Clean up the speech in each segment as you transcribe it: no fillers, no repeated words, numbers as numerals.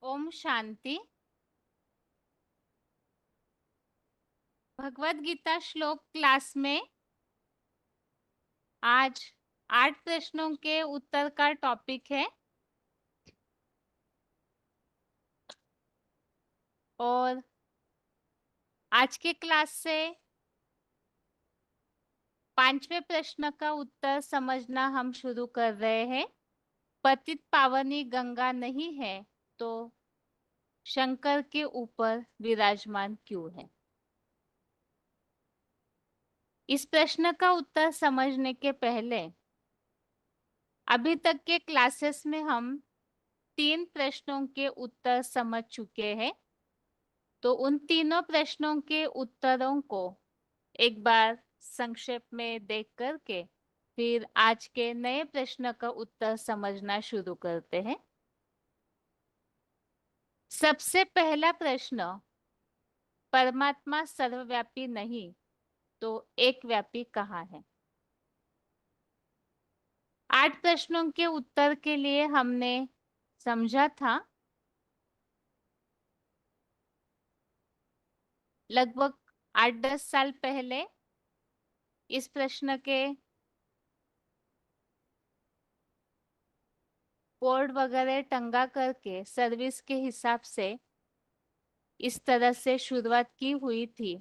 ओम शांति। भगवत गीता श्लोक क्लास में आज 8 प्रश्नों के उत्तर का टॉपिक है और आज के क्लास से 5वें प्रश्न का उत्तर समझना हम शुरू कर रहे हैं। पतित पावनी गंगा नहीं है तो शंकर के ऊपर विराजमान क्यों है। इस प्रश्न का उत्तर समझने के पहले अभी तक के क्लासेस में हम 3 प्रश्नों के उत्तर समझ चुके हैं। तो उन तीनों प्रश्नों के उत्तरों को एक बार संक्षेप में देख करके फिर आज के नए प्रश्न का उत्तर समझना शुरू करते हैं। सबसे पहला प्रश्न, परमात्मा सर्वव्यापी नहीं तो एक व्यापी कहाँ है। 8 प्रश्नों के उत्तर के लिए हमने समझा था लगभग 8-10 साल पहले इस प्रश्न के बोर्ड वगैरह टंगा करके सर्विस के हिसाब से इस तरह से शुरुआत की हुई थी,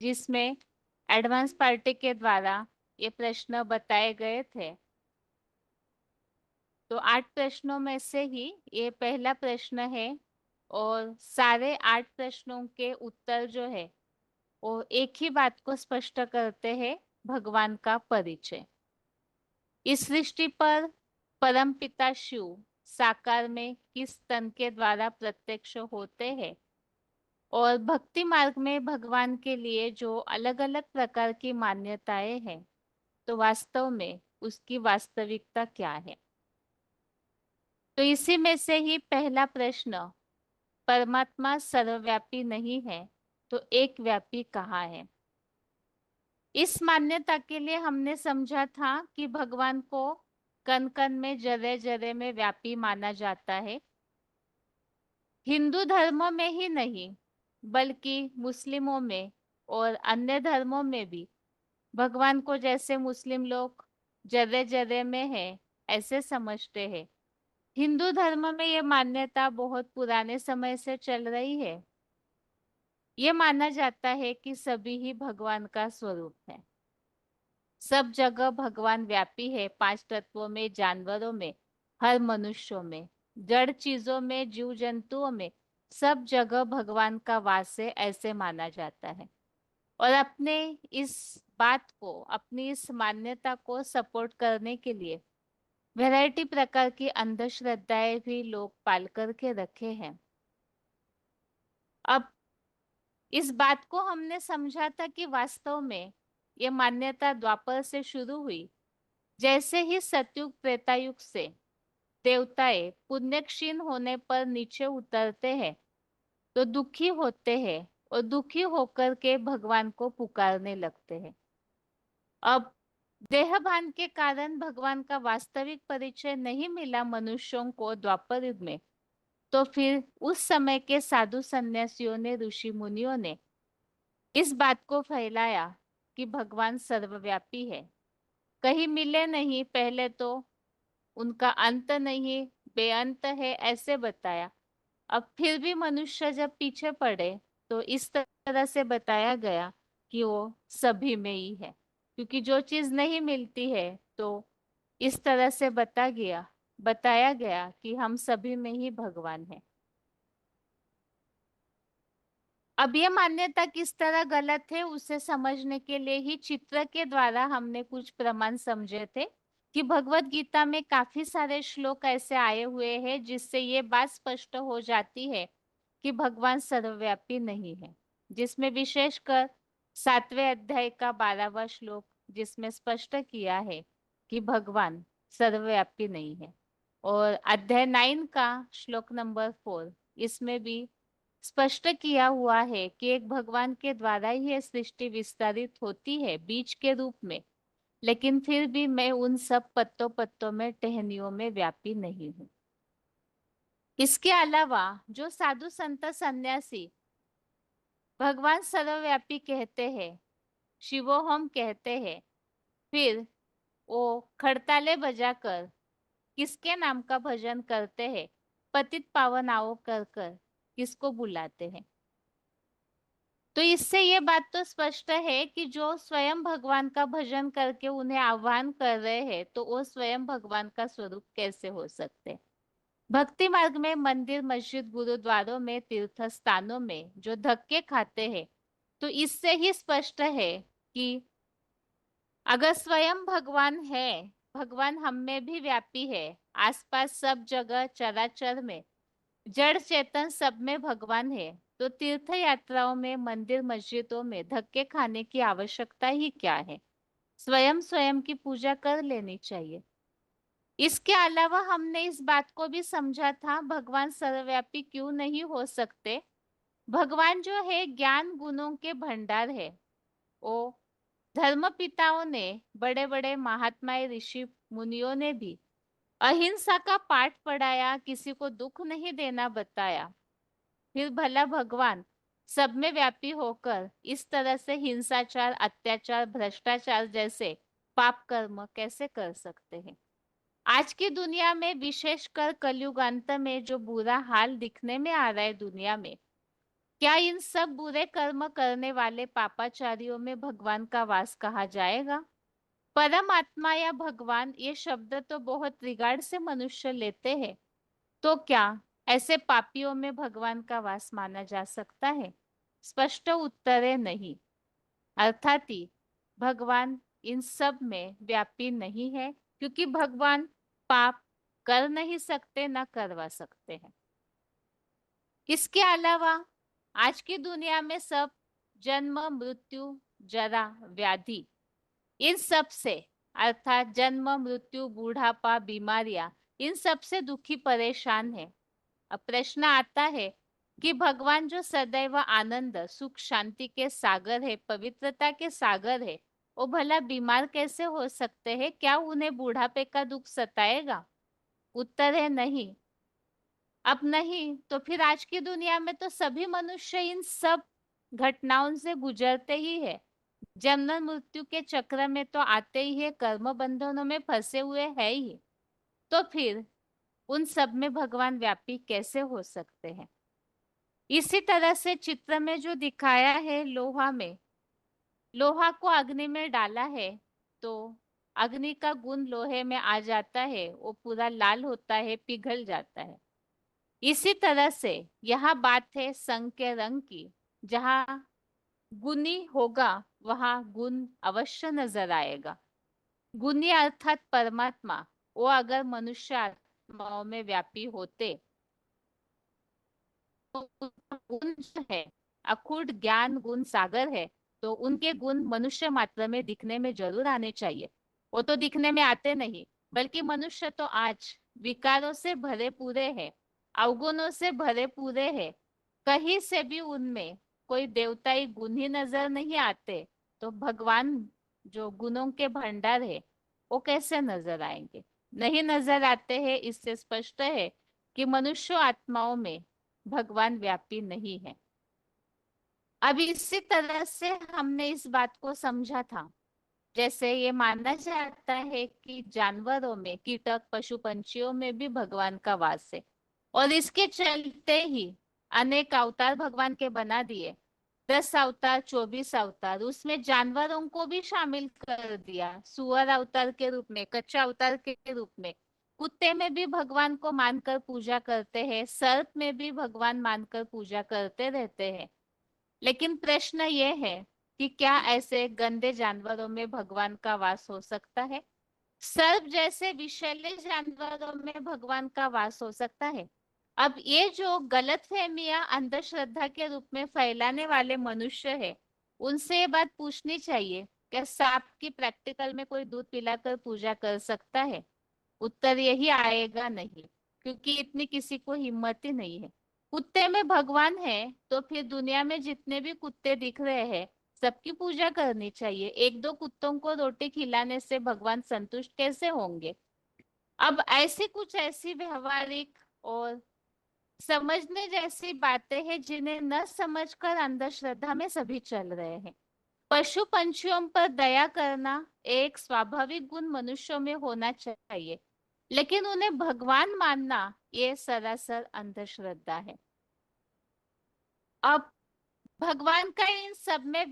जिसमें एडवांस पार्टी के द्वारा ये प्रश्न बताए गए थे। तो 8 प्रश्नों में से ही ये पहला प्रश्न है और सारे 8 प्रश्नों के उत्तर जो है वो एक ही बात को स्पष्ट करते हैं, भगवान का परिचय। इस सृष्टि पर परमपिता शिव साकार में किस तन के द्वारा प्रत्यक्ष होते हैं और भक्ति मार्ग में भगवान के लिए जो अलग अलग प्रकार की मान्यताएं हैं, तो वास्तव में उसकी वास्तविकता क्या है। तो इसी में से ही पहला प्रश्न, परमात्मा सर्वव्यापी नहीं है तो एक व्यापी कहाँ है। इस मान्यता के लिए हमने समझा था कि भगवान को कण कण में जरे जरे में व्यापी माना जाता है। हिंदू धर्मों में ही नहीं बल्कि मुस्लिमों में और अन्य धर्मों में भी भगवान को जैसे मुस्लिम लोग जर्रे जर्रे में है ऐसे समझते हैं, हिंदू धर्म में ये मान्यता बहुत पुराने समय से चल रही है। ये माना जाता है कि सभी ही भगवान का स्वरूप है। सब जगह भगवान व्यापी है, 5 तत्वों में, जानवरों में, हर मनुष्यों में, जड़ चीजों में, जीव जंतुओं में, सब जगह भगवान का वास है ऐसे माना जाता है। और अपने इस बात को, अपनी इस मान्यता को सपोर्ट करने के लिए वैरायटी प्रकार की अंधश्रद्धाएं भी लोग पाल करके रखे हैं। अब इस बात को हमने समझा था कि वास्तव में ये मान्यता द्वापर से शुरू हुई। जैसे ही सतयुग त्रेतायुग से देवताएं पुण्य क्षीण होने पर नीचे उतरते हैं तो दुखी होते हैं और दुखी होकर के भगवान को पुकारने लगते हैं। अब देहभान के कारण भगवान का वास्तविक परिचय नहीं मिला मनुष्यों को द्वापर युग में, तो फिर उस समय के साधु सन्यासियों ने, ऋषि मुनियों ने इस बात को फैलाया कि भगवान सर्वव्यापी है, कहीं मिले नहीं, पहले तो उनका अंत नहीं, बेअंत है ऐसे बताया। अब फिर भी मनुष्य जब पीछे पड़े तो इस तरह से बताया गया कि वो सभी में ही है, क्योंकि जो चीज नहीं मिलती है तो इस तरह से बताया गया कि हम सभी में ही भगवान है। अब ये मान्यता किस तरह गलत है उसे समझने के लिए ही चित्र के द्वारा हमने कुछ प्रमाण समझे थे कि भगवत गीता में काफी सारे श्लोक ऐसे आए हुए हैं जिससे ये बात स्पष्ट हो जाती है कि भगवान सर्वव्यापी नहीं है। जिसमें विशेषकर 7वें अध्याय का 12वां श्लोक, जिसमें स्पष्ट किया है कि भगवान सर्वव्यापी नहीं है। और अध्याय 9 का श्लोक नंबर 4, इसमें भी स्पष्ट किया हुआ है कि एक भगवान के द्वारा ही यह सृष्टि विस्तारित होती है बीज के रूप में, लेकिन फिर भी मैं उन सब पत्तों पत्तों में, टहनियों में व्यापी नहीं हूँ। इसके अलावा जो साधु संत सन्यासी भगवान सर्वव्यापी कहते हैं, शिवोहम कहते हैं, फिर वो खड़ताले बजाकर किसके नाम का भजन करते हैं, पतित पावन आओ कर कर किसको बुलाते हैं? तो इससे ये बात तो स्पष्ट है कि जो स्वयं भगवान का भजन करके उन्हें आह्वान कर रहे हैं, तो वो स्वयं भगवान का स्वरूप कैसे हो सकते हैं? भक्ति मार्ग में मंदिर, मस्जिद, गुरुद्वारों में, तीर्थ स्थानों में जो धक्के खाते हैं, तो इससे ही स्पष्ट है कि अगर स्वयं भगवान है, भगवान हम में भी व्यापी है, आसपास सब जगह चराचर में, जड़ चेतन सब में भगवान है, तो तीर्थ यात्राओं में, मंदिर मस्जिदों में धक्के खाने की आवश्यकता ही क्या है? स्वयं स्वयं की पूजा कर लेनी चाहिए। इसके अलावा हमने इस बात को भी समझा था, भगवान सर्वव्यापी क्यों नहीं हो सकते? भगवान जो है ज्ञान गुणों के भंडार है। ओ धर्म पिताओं ने, बड़े बड़े महात्माएं, ऋषि मुनियों ने भी अहिंसा का पाठ पढ़ाया, किसी को दुख नहीं देना बताया। फिर भला भगवान सब में व्यापी होकर इस तरह से हिंसाचार, अत्याचार, भ्रष्टाचार जैसे पाप कर्म कैसे कर सकते हैं? आज की दुनिया में, विशेषकर कलयुगांत में जो बुरा हाल दिखने में आ रहा है दुनिया में, क्या इन सब बुरे कर्म करने वाले पापाचारियों में भगवान का वास कहा जाएगा? परमात्मा या भगवान ये शब्द तो बहुत रिगार्ड से मनुष्य लेते हैं, तो क्या ऐसे पापियों में भगवान का वास माना जा सकता है? स्पष्ट उत्तर है नहीं। अर्थात ही भगवान इन सब में व्यापी नहीं है, क्योंकि भगवान पाप कर नहीं सकते, ना करवा सकते हैं। इसके अलावा आज की दुनिया में सब जन्म, मृत्यु, जरा, व्याधि, इन सब से, अर्थात जन्म, मृत्यु, बूढ़ापा, बीमारियां, इन सब से दुखी परेशान है। अब प्रश्न आता है कि भगवान जो सदैव आनंद, सुख, शांति के सागर है, पवित्रता के सागर है, वो भला बीमार कैसे हो सकते हैं? क्या उन्हें बुढ़ापे का दुख सताएगा? उत्तर है नहीं। अब नहीं तो फिर आज की दुनिया में तो सभी मनुष्य इन सब घटनाओं से गुजरते ही है, जन्म मृत्यु के चक्र में तो आते ही है, कर्म बंधनों में फंसे हुए है ही। तो फिर उन सब में भगवान व्यापी कैसे हो सकते हैं? इसी तरह से चित्र में जो दिखाया है, लोहा में, लोहा को अग्नि में डाला है, तो अग्नि का गुण लोहे में आ जाता है, वो पूरा लाल होता है, पिघल जाता है। इसी तरह से यहाँ बात है संग के रंग की। जहाँ गुणी होगा, वहां गुण अवश्य नजर आएगा। गुणी अर्थात परमात्मा, वो अगर मनुष्य आत्माओं में व्यापी होते, तो उनका गुण जो है, अखूट ज्ञान गुण सागर है, तो उनके गुण मनुष्य मात्र में दिखने में जरूर आने चाहिए। वो तो दिखने में आते नहीं, बल्कि मनुष्य तो आज विकारों से भरे पूरे हैं, अवगुणों से भरे पूरे हैं। कहीं से भी उनमें कोई देवताई गुण ही नजर नहीं आते, तो भगवान जो गुणों के भंडार है, वो कैसे नजर आएंगे? नहीं नजर आते हैं। इससे स्पष्ट है कि मनुष्य आत्माओं में भगवान व्यापी नहीं है। अब इसी तरह से हमने इस बात को समझा था, जैसे ये माना जाता है कि जानवरों में, कीटक, पशु पंछियों में भी भगवान का वास है, और इसके चलते ही अनेक अवतार भगवान के बना दिए। 10 अवतार, 24 अवतार, उसमें जानवरों को भी शामिल कर दिया, सुअर अवतार के रूप में, कच्चा अवतार के रूप में। कुत्ते में भी भगवान को मानकर पूजा करते हैं, सर्प में भी भगवान मानकर पूजा करते रहते हैं। लेकिन प्रश्न ये है कि क्या ऐसे गंदे जानवरों में भगवान का वास हो सकता है? सर्प जैसे विषैले जानवरों में भगवान का वास हो सकता है? अब ये जो गलतफहमियां अंधश्रद्धा के रूप में फैलाने वाले मनुष्य है, उनसे ये बात पूछनी चाहिए, क्या सांप की प्रैक्टिकल में कोई दूध पिलाकर पूजा कर सकता है? उत्तर यही आएगा, नहीं, क्योंकि इतनी किसी को हिम्मत ही नहीं है। कुत्ते में भगवान है, तो फिर दुनिया में जितने भी कुत्ते दिख रहे हैं, सबकी पूजा करनी चाहिए। एक दो कुत्तों को रोटी खिलाने से भगवान संतुष्ट कैसे होंगे? अब ऐसी कुछ ऐसी व्यवहारिक और समझने जैसी बातें हैं जिन्हें न समझकर अंधश्रद्धा में सभी चल रहे हैं। पशु पंछियों पर दया करना एक स्वाभाविक गुण मनुष्यों में होना चाहिए, लेकिन उन्हें भगवान मानना ये सरासर अंधश्रद्धा है। अब भगवान का इन सब में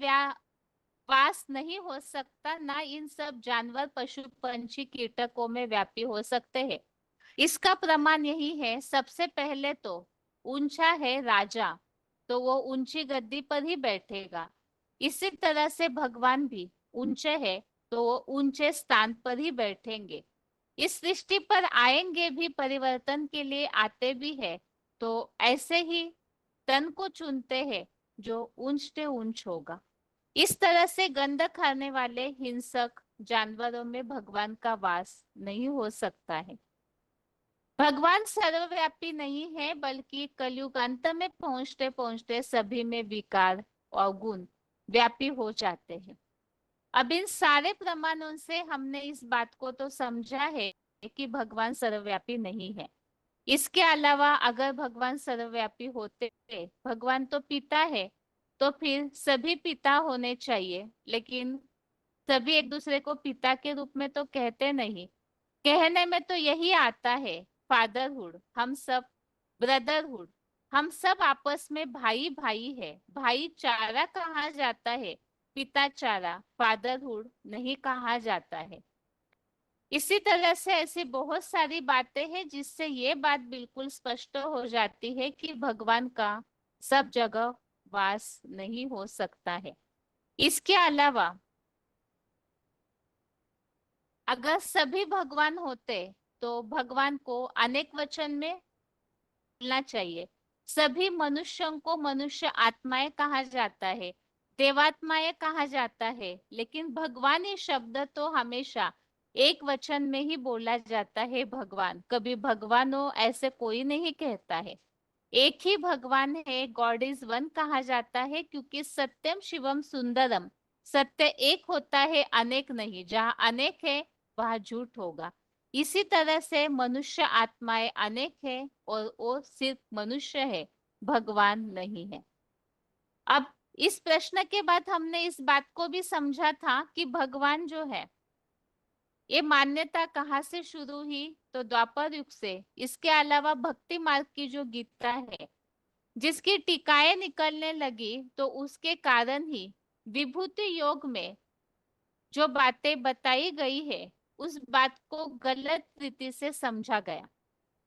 वास नहीं हो सकता, ना इन सब जानवर पशु पंछी कीटकों में व्यापी हो सकते हैं। इसका प्रमाण यही है, सबसे पहले तो ऊंचा है राजा, तो वो ऊंची गद्दी पर ही बैठेगा। इसी तरह से भगवान भी ऊंचे है, तो वो ऊंचे स्थान पर ही बैठेंगे। इस सृष्टि पर आएंगे भी, परिवर्तन के लिए आते भी है, तो ऐसे ही तन को चुनते हैं जो ऊंच से ऊंच होगा। इस तरह से गंध खाने वाले हिंसक जानवरों में भगवान का वास नहीं हो सकता है। भगवान सर्वव्यापी नहीं है, बल्कि कलयुग अंत में पहुंचते पहुंचते सभी में विकार और गुण व्यापी हो जाते हैं। अब इन सारे प्रमाणों से हमने इस बात को तो समझा है कि भगवान सर्वव्यापी नहीं है। इसके अलावा अगर भगवान सर्वव्यापी होते, भगवान तो पिता है, तो फिर सभी पिता होने चाहिए, लेकिन सभी एक दूसरे को पिता के रूप में तो कहते नहीं। कहने में तो यही आता है, फादरहुड, हम सब ब्रदरहुड, हम सब आपस में भाई भाई है। भाईचारा कहा जाता है, पिताचारा फादरहुड नहीं कहा जाता है। इसी तरह से ऐसी बहुत सारी बातें हैं जिससे ये बात बिल्कुल स्पष्ट हो जाती है कि भगवान का सब जगह वास नहीं हो सकता है। इसके अलावा अगर सभी भगवान होते तो भगवान को अनेक वचन में बोलना चाहिए। सभी मनुष्यों को मनुष्य आत्माएं कहा जाता है, देवात्माएं कहा जाता है, लेकिन भगवान ये शब्द तो हमेशा एक वचन में ही बोला जाता है। भगवान, कभी भगवान हो ऐसे कोई नहीं कहता है। एक ही भगवान है, गॉड इज वन कहा जाता है, क्योंकि सत्यम शिवम सुंदरम, सत्य एक होता है, अनेक नहीं। जहाँ अनेक है वहां झूठ होगा। इसी तरह से मनुष्य आत्माएं अनेक है, और वो सिर्फ मनुष्य है, भगवान नहीं है। अब इस प्रश्न के बाद हमने इस बात को भी समझा था कि भगवान जो है, ये मान्यता कहाँ से शुरू हुई, तो द्वापर युग से। इसके अलावा भक्ति मार्ग की जो गीता है, जिसकी टीकाएं निकलने लगी, तो उसके कारण ही विभूति योग में जो बातें बताई गई है, उस बात को गलत रीति से समझा गया।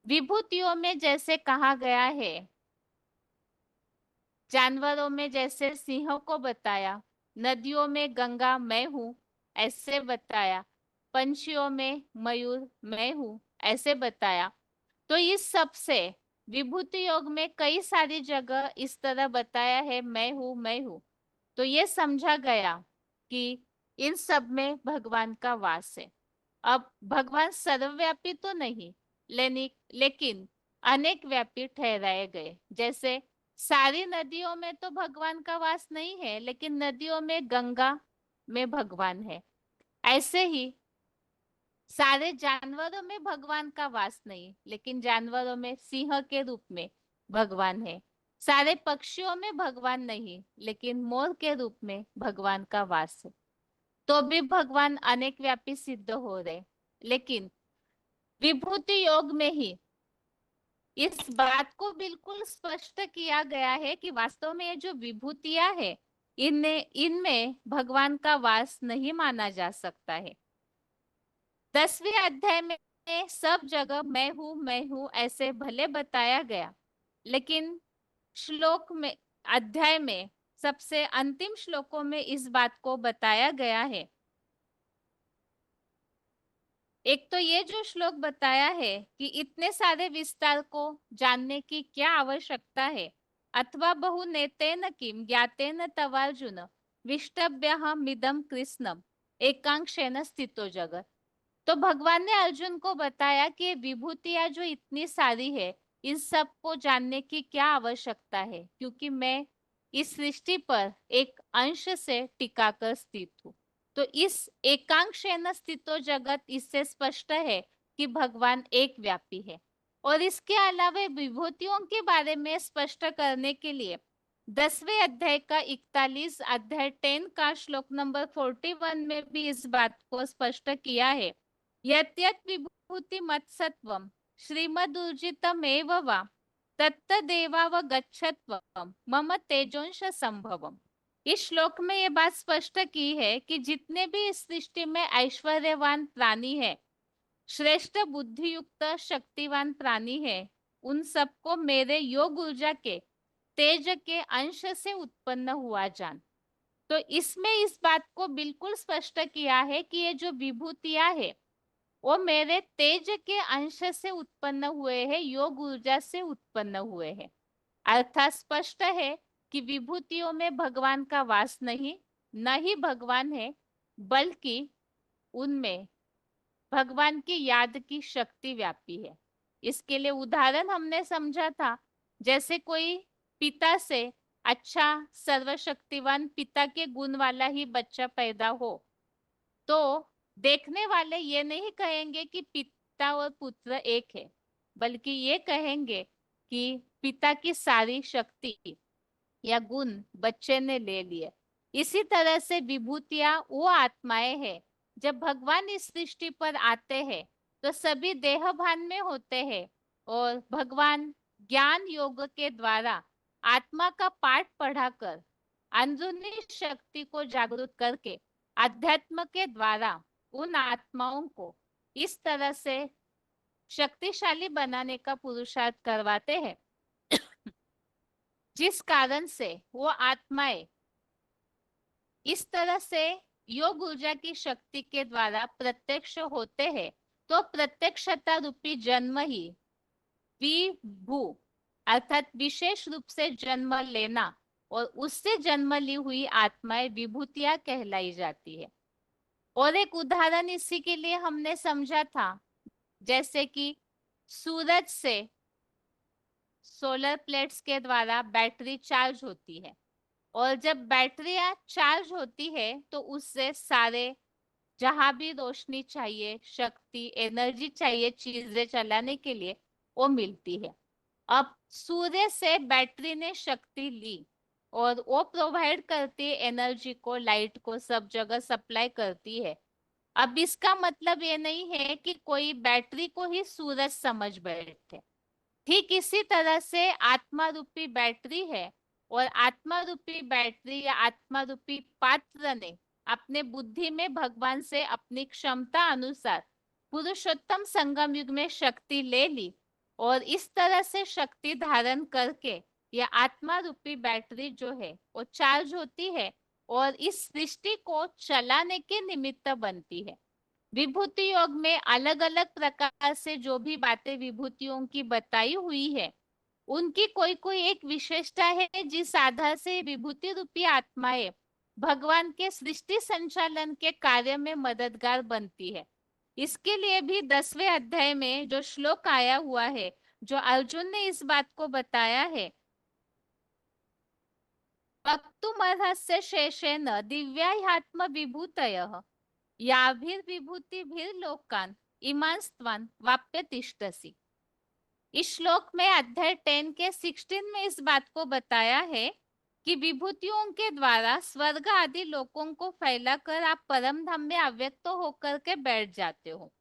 विभूतियों में जैसे कहा गया है, जानवरों में जैसे सिंह को बताया, नदियों में गंगा मैं हूँ ऐसे बताया, पंछियों में मयूर मैं हूँ ऐसे बताया। तो इस सब से विभूति योग में कई सारी जगह इस तरह बताया है, मैं हूँ। तो ये समझा गया कि इन सब में भगवान का वास है। अब भगवान सर्वव्यापी तो नहीं, लेकिन अनेक व्यापी ठहराए गए। जैसे सारी नदियों में तो भगवान का वास नहीं है, लेकिन नदियों में गंगा में भगवान है। ऐसे ही सारे जानवरों में भगवान का वास नहीं, लेकिन जानवरों में सिंह के रूप में भगवान है। सारे पक्षियों में भगवान नहीं, लेकिन मोर के रूप में भगवान का वास है। तो भी भगवान अनेक व्यापी सिद्ध हो रहे, लेकिन विभूति योग में ही इस बात को बिल्कुल स्पष्ट किया गया है कि वास्तव में ये जो विभूतियां है, इनमें भगवान का वास नहीं माना जा सकता है। 10वें अध्याय में सब जगह मैं हूं ऐसे भले बताया गया, लेकिन श्लोक में, अध्याय में सबसे अंतिम श्लोकों में इस बात को बताया गया है। एक तो ये जो श्लोक बताया है कि इतने सारे विस्तार को जानने की क्या आवश्यकता है, अथवा बहु नेतेन किम ज्ञातेन तवार्जुन विष्टभ्यहम मिदम कृष्णम एकांक्षेन स्थितो जगत। तो भगवान ने अर्जुन को बताया कि ये विभूतियां जो इतनी सारी है, इन सब को जानने की क्या आवश्यकता है, क्योंकि मैं इस सृष्टि पर एक अंश से टिका कर स्थित हूँ। तो इस एकांक्षेन स्थितो जगत, इससे स्पष्ट है कि भगवान एक व्यापी है। और इसके अलावा विभूतियों के बारे में स्पष्ट करने के लिए 10वें अध्याय का 41 अध्याय 10 का श्लोक नंबर 41 में भी इस बात को स्पष्ट किया है। यत् विभूति मत्सत्वम श्रीमदूर्जितमेव वा तत्तदेवावगच्छत्वम मम तेजोंश संभवम। इस श्लोक में ये बात स्पष्ट की है कि जितने भी इस सृष्टि में ऐश्वर्यवान प्राणी है, श्रेष्ठ बुद्धियुक्त शक्तिवान प्राणी है, उन सबको मेरे योग ऊर्जा के तेज के अंश से उत्पन्न हुआ जान। तो इसमें इस बात को बिल्कुल स्पष्ट किया है कि ये जो विभूतियां है वो मेरे तेज के अंश से उत्पन्न हुए हैं, योग ऊर्जा से उत्पन्न हुए हैं। अर्थात स्पष्ट है कि विभूतियों में भगवान का वास नहीं, न ही भगवान है, बल्कि उनमें भगवान की याद की शक्ति व्यापी है। इसके लिए उदाहरण हमने समझा था, जैसे कोई पिता से अच्छा सर्वशक्तिवान पिता के गुण वाला ही बच्चा पैदा हो, तो देखने वाले ये नहीं कहेंगे कि पिता और पुत्र एक है, बल्कि ये कहेंगे कि पिता की सारी शक्ति या गुण बच्चे ने ले लिए। इसी तरह से विभूतियां वो आत्माएं हैं, जब भगवान इस सृष्टि पर आते हैं तो सभी देह भान में होते हैं, और भगवान ज्ञान योग के द्वारा आत्मा का पाठ पढ़ाकर अंदरूनी शक्ति को जागृत करके अध्यात्म के द्वारा उन आत्माओं को इस तरह से शक्तिशाली बनाने का पुरुषार्थ करवाते हैं, जिस कारण से वो आत्माएं इस तरह से योग ऊर्जा की शक्ति के द्वारा प्रत्यक्ष होते हैं। तो प्रत्यक्षता रूपी जन्म ही विभू अर्थात विशेष रूप से जन्म लेना, और उससे जन्म ली हुई आत्माएं विभूतियां कहलाई जाती है। और एक उदाहरण इसी के लिए हमने समझा था, जैसे कि सूरज से सोलर प्लेट्स के द्वारा बैटरी चार्ज होती है, और जब बैटरियां चार्ज होती है तो उससे सारे जहां भी रोशनी चाहिए, शक्ति, एनर्जी चाहिए चीजें चलाने के लिए, वो मिलती है। अब सूर्य से बैटरी ने शक्ति ली और वो प्रोवाइड करती है एनर्जी को, लाइट को, सब जगह सप्लाई करती है। अब इसका मतलब ये नहीं है कि कोई बैटरी को ही सूरज समझ बैठे। ठीक इसी तरह से आत्मा रूपी बैटरी है, और आत्मा रूपी बैटरी या आत्मा रूपी पात्र ने अपने बुद्धि में भगवान से अपनी क्षमता अनुसार पुरुषोत्तम संगम युग में शक्ति ले ली, और इस तरह से शक्ति धारण करके यह आत्मा रूपी बैटरी जो है वो चार्ज होती है और इस सृष्टि को चलाने के निमित्त बनती है। विभूति योग में अलग अलग प्रकार से जो भी बातें विभूतियों की बताई हुई है, उनकी कोई कोई एक विशेषता है जिस आधार से विभूति रूपी आत्माएं भगवान के सृष्टि संचालन के कार्य में मददगार बनती है। इसके लिए भी 10वें अध्याय में जो श्लोक आया हुआ है, जो अर्जुन ने इस बात को बताया है, वक्तुमर्हस्य शेषेण दिव्याह्यात्म विभूतयः याभिर्विभूतिभिर्लोकान् इमांस्त्वान् वाप्य तिष्ठसि। इस श्लोक में अध्याय 10 के 16 में इस बात को बताया है कि विभूतियों के द्वारा स्वर्ग आदि लोकों को फैलाकर आप परम धाम में अव्यक्त होकर के बैठ जाते हो।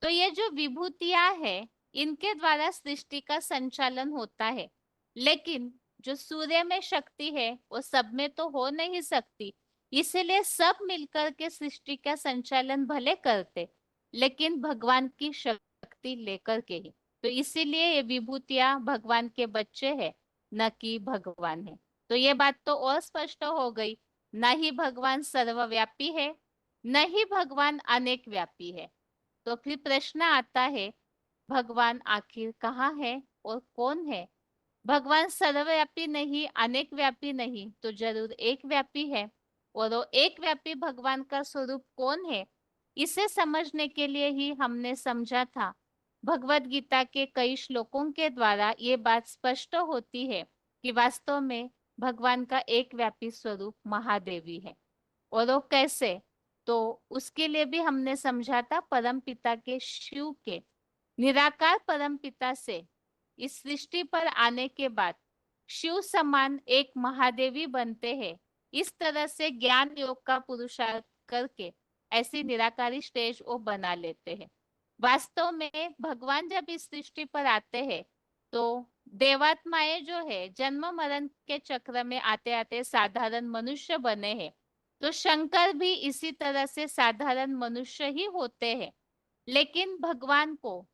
तो ये जो विभूतियां है, इनके द्वारा सृष्टि का संचालन होता है, लेकिन जो सूर्य में शक्ति है वो सब में तो हो नहीं सकती, इसीलिए सब मिलकर के सृष्टि का संचालन भले करते, लेकिन भगवान की शक्ति लेकर के ही। तो इसीलिए ये विभूतियां भगवान के बच्चे हैं, न कि भगवान है। तो ये बात तो और स्पष्ट हो गई, न ही भगवान सर्वव्यापी है, न ही भगवान अनेक व्यापी है। तो फिर प्रश्न आता है, भगवान आखिर कहाँ है और कौन है? भगवान सर्वव्यापी नहीं, अनेक व्यापी नहीं, तो जरूर एक व्यापी है। और वो एक व्यापी भगवान का स्वरूप कौन है, इसे समझने के लिए ही हमने समझा था, भगवत गीता के कई श्लोकों के द्वारा ये बात स्पष्ट होती है कि वास्तव में भगवान का एक व्यापी स्वरूप महादेवी है। और वो कैसे, तो उसके लिए भी हमने समझा था परम पिता के शिव के निराकार परमपिता से इस सृष्टि पर आने के बाद शिव समान एक महादेवी बनते हैं। इस तरह से ज्ञान योग का पुरुषार्थ करके ऐसी निराकारी स्टेज वो बना लेते हैं। वास्तव में भगवान जब इस सृष्टि पर आते हैं तो देवात्माएं जो है जन्म मरण के चक्र में आते आते साधारण मनुष्य बने हैं। तो शंकर भी इसी तरह से साधारण मनुष्य ही होते हैं, लेकिन भगवान को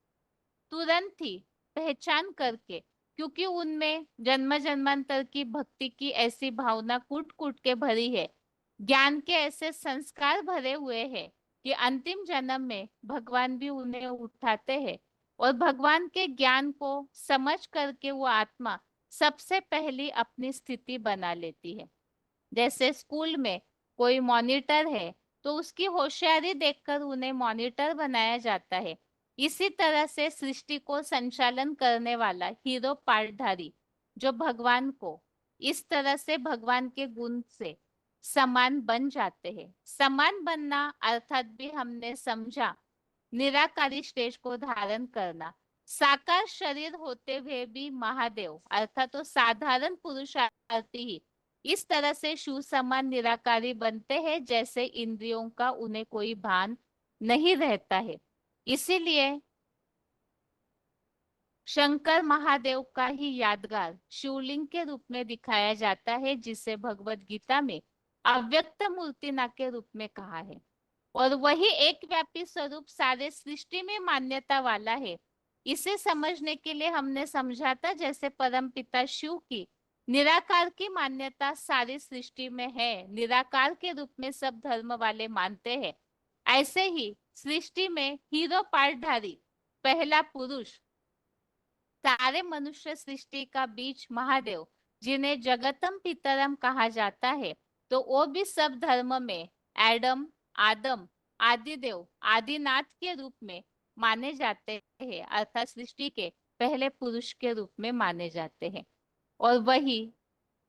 तुरंत ही पहचान करके, क्योंकि उनमें जन्म जन्मांतर की भक्ति की ऐसी भावना कूट कूट के भरी है, ज्ञान के ऐसे संस्कार भरे हुए हैं कि अंतिम जन्म में भगवान भी उन्हें उठाते हैं और भगवान के ज्ञान को समझ करके वो आत्मा सबसे पहली अपनी स्थिति बना लेती है। जैसे स्कूल में कोई मॉनिटर है तो उसकी होशियारी देखकर उन्हें मॉनिटर बनाया जाता है। इसी तरह से सृष्टि को संचालन करने वाला हीरो पार्टधारी जो भगवान को इस तरह से भगवान के गुण से समान बन जाते हैं। समान बनना अर्थात भी हमने समझा निराकारी स्टेज को धारण करना, साकार शरीर होते हुए भी महादेव अर्थात तो साधारण पुरुषार्थी ही इस तरह से शिव समान निराकारी बनते हैं जैसे इंद्रियों का उन्हें कोई भान नहीं रहता है। इसीलिए शंकर महादेव का ही यादगार शिवलिंग के रूप में दिखाया जाता है, जिसे भगवत गीता में अव्यक्त मूर्तिना के रूप में कहा है। और वही एक व्यापी स्वरूप सारे सृष्टि में मान्यता वाला है। इसे समझने के लिए हमने समझा था जैसे परमपिता शिव की निराकार की मान्यता सारी सृष्टि में है, निराकार के रूप में सब धर्म वाले मानते हैं। ऐसे ही सृष्टि में हीरो पार्टधारी पहला पुरुष सारे मनुष्य सृष्टि का बीज महादेव जिन्हें जगतम पितरम कहा जाता है, तो वो भी सब धर्म में एडम आदम आदिदेव आदिनाथ के रूप में माने जाते हैं, अर्थात सृष्टि के पहले पुरुष के रूप में माने जाते हैं। और वही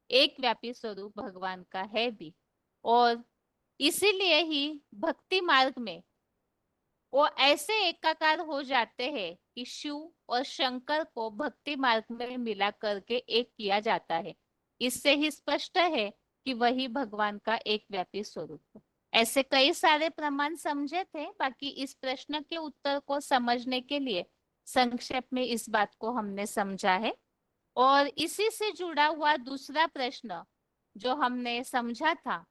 एक व्यापी स्वरूप भगवान का है भी। और इसीलिए ही भक्ति मार्ग में वो ऐसे एकाकार हो जाते हैं कि शिव और शंकर को भक्ति मार्ग में मिला करके एक किया जाता है। इससे ही स्पष्ट है कि वही भगवान का एक व्यापी स्वरूप है। ऐसे कई सारे प्रमाण समझे थे, बाकी इस प्रश्न के उत्तर को समझने के लिए संक्षेप में इस बात को हमने समझा है। और इसी से जुड़ा हुआ दूसरा प्रश्न जो हमने समझा था,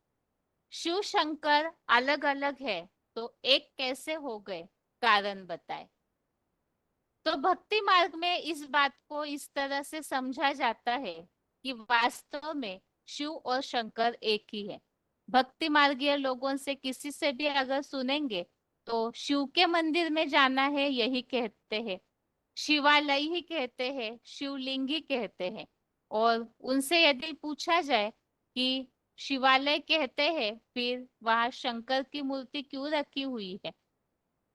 शिव शंकर अलग अलग है तो एक कैसे हो गए, कारण बताए। तो भक्ति मार्ग में इस बात को इस तरह से समझा जाता है कि वास्तव में शिव और शंकर एक ही है। भक्ति मार्गीय लोगों से किसी से भी अगर सुनेंगे तो शिव के मंदिर में जाना है यही कहते हैं, शिवालय ही कहते हैं, शिवलिंग ही कहते हैं। और उनसे यदि पूछा जाए कि शिवालय कहते हैं फिर वहां शंकर की मूर्ति क्यों रखी हुई है,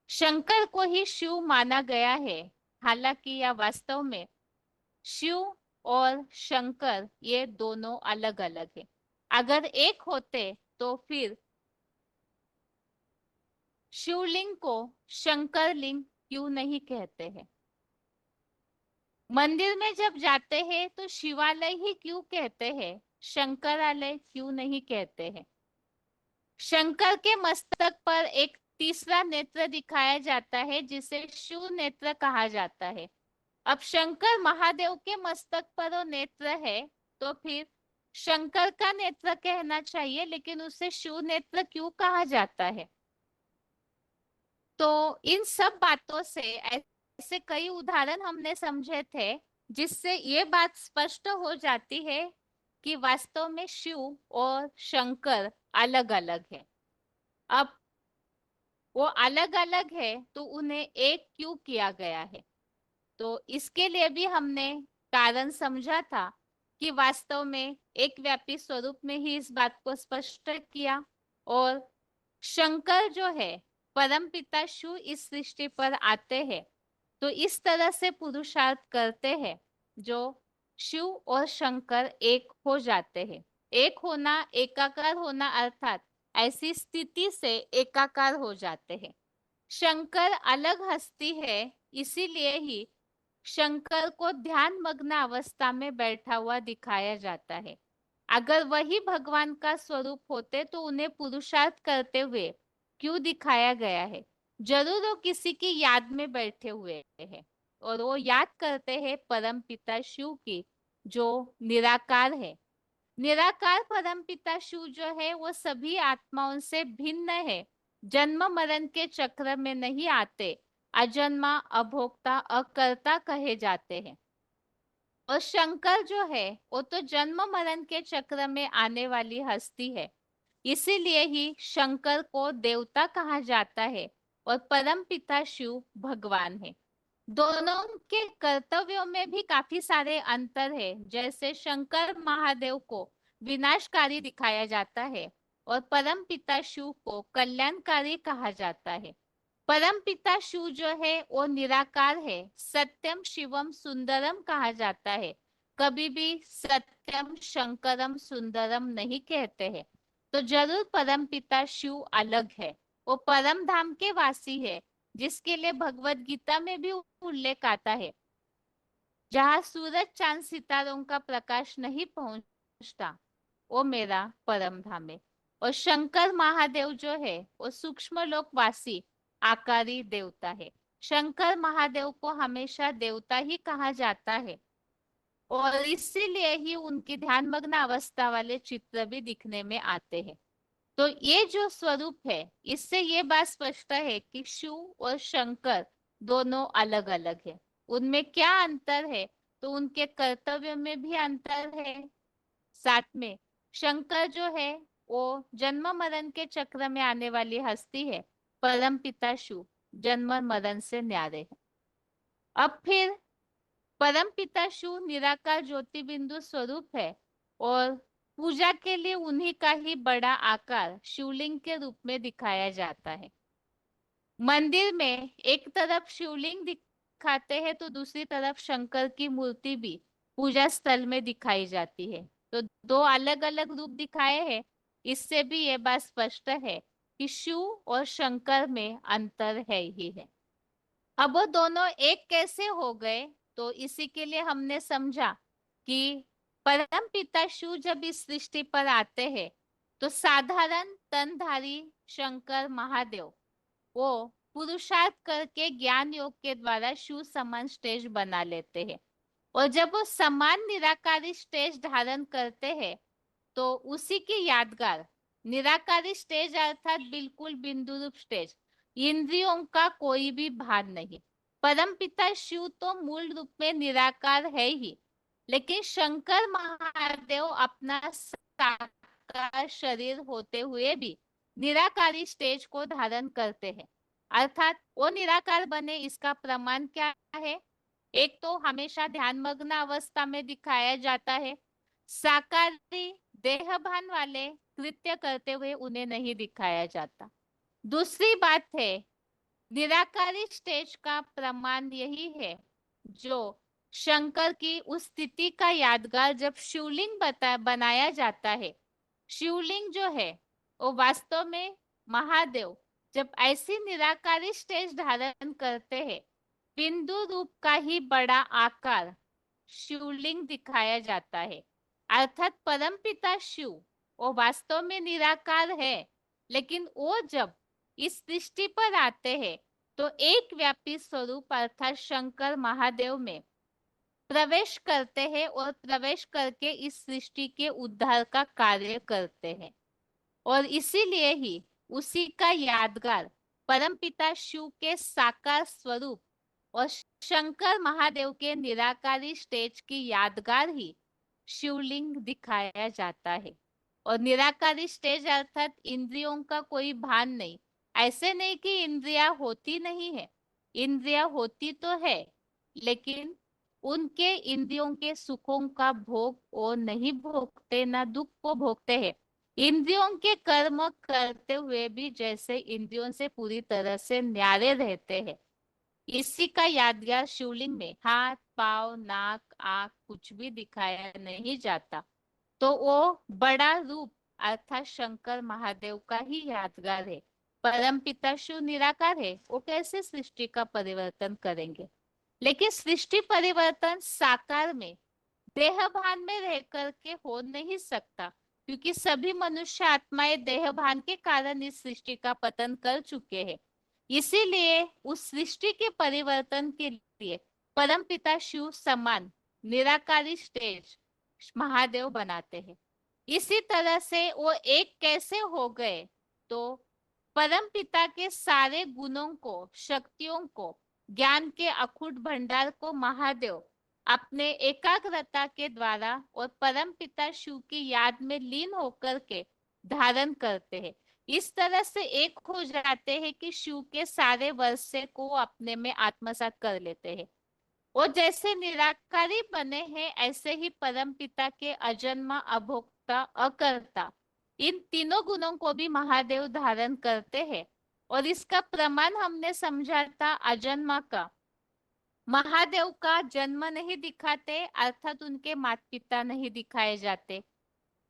शंकर को ही शिव माना गया है। हालांकि यह वास्तव में शिव और शंकर ये दोनों अलग अलग है। अगर एक होते तो फिर शिवलिंग को शंकर लिंग क्यों नहीं कहते हैं। मंदिर में जब जाते हैं तो शिवालय ही क्यों कहते हैं, शंकरालय क्यों नहीं कहते हैं। शंकर के मस्तक पर एक तीसरा नेत्र दिखाया जाता है जिसे शिव नेत्र कहा जाता है। अब शंकर महादेव के मस्तक पर वो नेत्र है तो फिर शंकर का नेत्र कहना चाहिए, लेकिन उसे शिव नेत्र क्यों कहा जाता है। तो इन सब बातों से ऐसे कई उदाहरण हमने समझे थे जिससे ये बात स्पष्ट हो जाती है कि वास्तव में शिव और शंकर अलग अलग है। अब वो अलग अलग है तो उन्हें एक क्यों किया गया है, तो इसके लिए भी हमने कारण समझा था कि वास्तव में एक व्यापी स्वरूप में ही इस बात को स्पष्ट किया। और शंकर जो है परम पिता शिव इस सृष्टि पर आते हैं तो इस तरह से पुरुषार्थ करते हैं जो शिव और शंकर एक हो जाते हैं। एक होना एकाकार होना अर्थात ऐसी स्थिति से एकाकार हो जाते हैं। शंकर अलग हस्ती है इसीलिए ही शंकर को ध्यान मग्न अवस्था में बैठा हुआ दिखाया जाता है। अगर वही भगवान का स्वरूप होते तो उन्हें पुरुषार्थ करते हुए क्यों दिखाया गया है? जरूर वो किसी की याद में बैठे हुए हैं और वो याद करते हैं परम पिता शिव की, जो निराकार है। निराकार परमपिता शिव जो है वो सभी आत्माओं से भिन्न है, जन्म मरण के चक्र में नहीं आते, अजन्मा, अभोक्ता, अकर्ता कहे जाते हैं। और शंकर जो है वो तो जन्म मरण के चक्र में आने वाली हस्ती है, इसीलिए ही शंकर को देवता कहा जाता है और परम पिता शिव भगवान है। दोनों के कर्तव्यों में भी काफी सारे अंतर है। जैसे शंकर महादेव को विनाशकारी दिखाया जाता है और परम पिता शिव को कल्याणकारी कहा जाता है। परम पिता शिव जो है वो निराकार है, सत्यम शिवम सुंदरम कहा जाता है। कभी भी सत्यम शंकरम सुंदरम नहीं कहते हैं। तो जरूर परम पिता शिव अलग है, वो परम धाम के वासी है, जिसके लिए भगवत गीता में भी उल्लेख आता है, जहाँ सूरज चांद सितारों का प्रकाश नहीं पहुंचता, वो मेरा परम धाम है। और शंकर महादेव जो है वो सूक्ष्म लोकवासी आकारी देवता है। शंकर महादेव को हमेशा देवता ही कहा जाता है और इसीलिए ही उनकी ध्यानमग्न अवस्था वाले चित्र भी दिखने में आते हैं। तो ये जो स्वरूप है, इससे ये बात स्पष्ट है कि शिव और शंकर दोनों अलग अलग है। उनमें क्या अंतर है? तो उनके कर्तव्य में भी अंतर है। साथ में शंकर जो है वो जन्म मरण के चक्र में आने वाली हस्ती है, परम पिता शिव जन्म मरण से न्यारे है। अब फिर परम पिता शिव निराकार ज्योति बिंदु स्वरूप है और पूजा के लिए उन्हीं का ही बड़ा आकार शिवलिंग के रूप में दिखाया जाता है। मंदिर में एक तरफ शिवलिंग दिखाते हैं तो दूसरी तरफ शंकर की मूर्ति भी पूजा स्थल में दिखाई जाती है। तो दो अलग अलग रूप दिखाए हैं। इससे भी ये बात स्पष्ट है कि शिव और शंकर में अंतर है ही है। अब वो दोनों एक कैसे हो गए? तो इसी के लिए हमने समझा कि परम पिता शिव जब इस सृष्टि पर आते हैं तो साधारण तनधारी शंकर महादेव वो पुरुषार्थ करके ज्ञान योग के द्वारा शिव समान स्टेज बना लेते हैं। और जब वो समान निराकारी स्टेज धारण करते हैं तो उसी की यादगार निराकारी स्टेज अर्थात बिल्कुल बिंदु रूप स्टेज, इंद्रियों का कोई भी भान नहीं। परम पिता शिव तो मूल रूप में निराकार है ही, लेकिन शंकर महादेव अपना साकार शरीर होते हुए भी निराकारी स्टेज को धारण करते हैं। अर्थात वो निराकार बने इसका प्रमाण क्या है? एक तो हमेशा ध्यानमग्न अवस्था में दिखाया जाता है, साकारी देहभान वाले कृत्य करते हुए उन्हें नहीं दिखाया जाता। दूसरी बात है, निराकारी स्टेज का प्रमाण यही है जो शंकर की उस स्थिति का यादगार जब शिवलिंग बनाया जाता है। शिवलिंग जो है वो वास्तव में महादेव जब ऐसी निराकारी स्टेज धारण करते हैं, बिंदु रूप का ही बड़ा आकार शिवलिंग दिखाया जाता है। अर्थात परमपिता शिव वो वास्तव में निराकार है, लेकिन वो जब इस सृष्टि पर आते हैं तो एक व्यापी स्वरूप अर्थात शंकर महादेव में प्रवेश करते हैं और प्रवेश करके इस सृष्टि के उद्धार का कार्य करते हैं। और इसीलिए ही उसी का यादगार परमपिता शिव के साकार स्वरूप और शंकर महादेव के निराकारी स्टेज की यादगार ही शिवलिंग दिखाया जाता है। और निराकारी स्टेज अर्थात इंद्रियों का कोई भान नहीं। ऐसे नहीं कि इंद्रिया होती नहीं है, इंद्रिया होती तो है, लेकिन उनके इंद्रियों के सुखों का भोग वो नहीं भोगते, ना दुख को भोगते हैं। इंद्रियों के कर्म करते हुए भी जैसे इंद्रियों से पूरी तरह से न्यारे रहते हैं। इसी का यादगार शिवलिंग में हाथ, पाव, नाक, आंख कुछ भी दिखाया नहीं जाता। तो वो बड़ा रूप अर्थात शंकर महादेव का ही यादगार है। परम पिता शिव निराकार है, वो कैसे सृष्टि का परिवर्तन करेंगे। लेकिन सृष्टि परिवर्तन साकार में देह भान में रह करके हो नहीं सकता, क्योंकि सभी मनुष्य आत्माएं देह भान के कारण इस सृष्टि का पतन कर चुके हैं। इसीलिए उस सृष्टि के परिवर्तन के लिए परम पिता शिव समान निराकारी स्टेज महादेव बनाते हैं। इसी तरह से वो एक कैसे हो गए, तो परम पिता के सारे गुणों को, शक्तियों को, ज्ञान के अखूट भंडार को महादेव अपने एकाग्रता के द्वारा और परम पिता शिव की याद में लीन होकर के धारण करते हैं। इस तरह से एक हो जाते हैं कि शिव के सारे वर्षे को अपने में आत्मसात कर लेते हैं। वो जैसे निराकारी बने हैं, ऐसे ही परम पिता के अजन्मा, अभोक्ता, अकर्ता, इन तीनों गुणों को भी महादेव धारण करते हैं। और इसका प्रमाण हमने समझा था अजन्मा का। महादेव का जन्म नहीं दिखाते, अर्थात उनके माता पिता नहीं दिखाए जाते।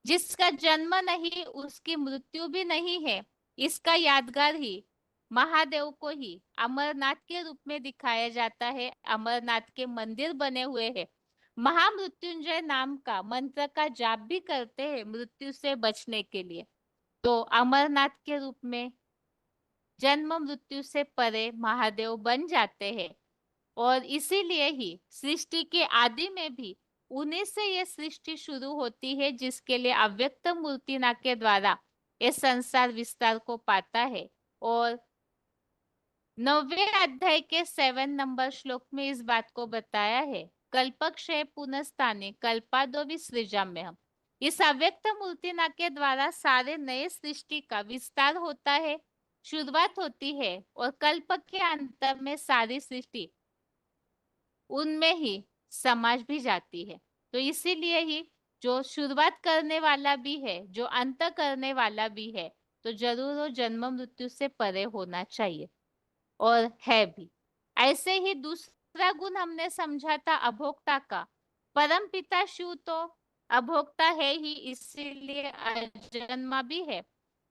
जिसका जन्म नहीं उसकी मृत्यु भी नहीं है, इसका यादगार ही महादेव को ही अमरनाथ के रूप में दिखाया जाता है। अमरनाथ के मंदिर बने हुए हैं। महामृत्युंजय नाम का मंत्र का जाप भी करते हैं मृत्यु से बचने के लिए। तो अमरनाथ के रूप में जन्म मृत्यु से परे महादेव बन जाते हैं। और इसीलिए ही सृष्टि के आदि में भी उन्हीं से ये सृष्टि शुरू होती है, जिसके लिए अव्यक्त मूर्तिना के द्वारा ये संसार विस्तार को पाता है। और 9वें अध्याय के 7 नंबर श्लोक में इस बात को बताया है, कल्पक्षय पुनस्ताने कल्पादो विसृजाम्य हम। इस अव्यक्त मूर्तिना के द्वारा सारे नए सृष्टि का विस्तार होता है, शुरुआत होती है, और कल्प के अंत में सारी सृष्टि उनमें ही समाज भी जाती है। तो इसीलिए ही जो शुरुआत करने वाला भी है, जो अंत करने वाला भी है, तो जरूर वो जन्म मृत्यु से परे होना चाहिए, और है भी। ऐसे ही दूसरा गुण हमने समझा था अभोक्ता का। परम पिता शिव तो अभोक्ता है ही, इसीलिए अजन्मा भी है।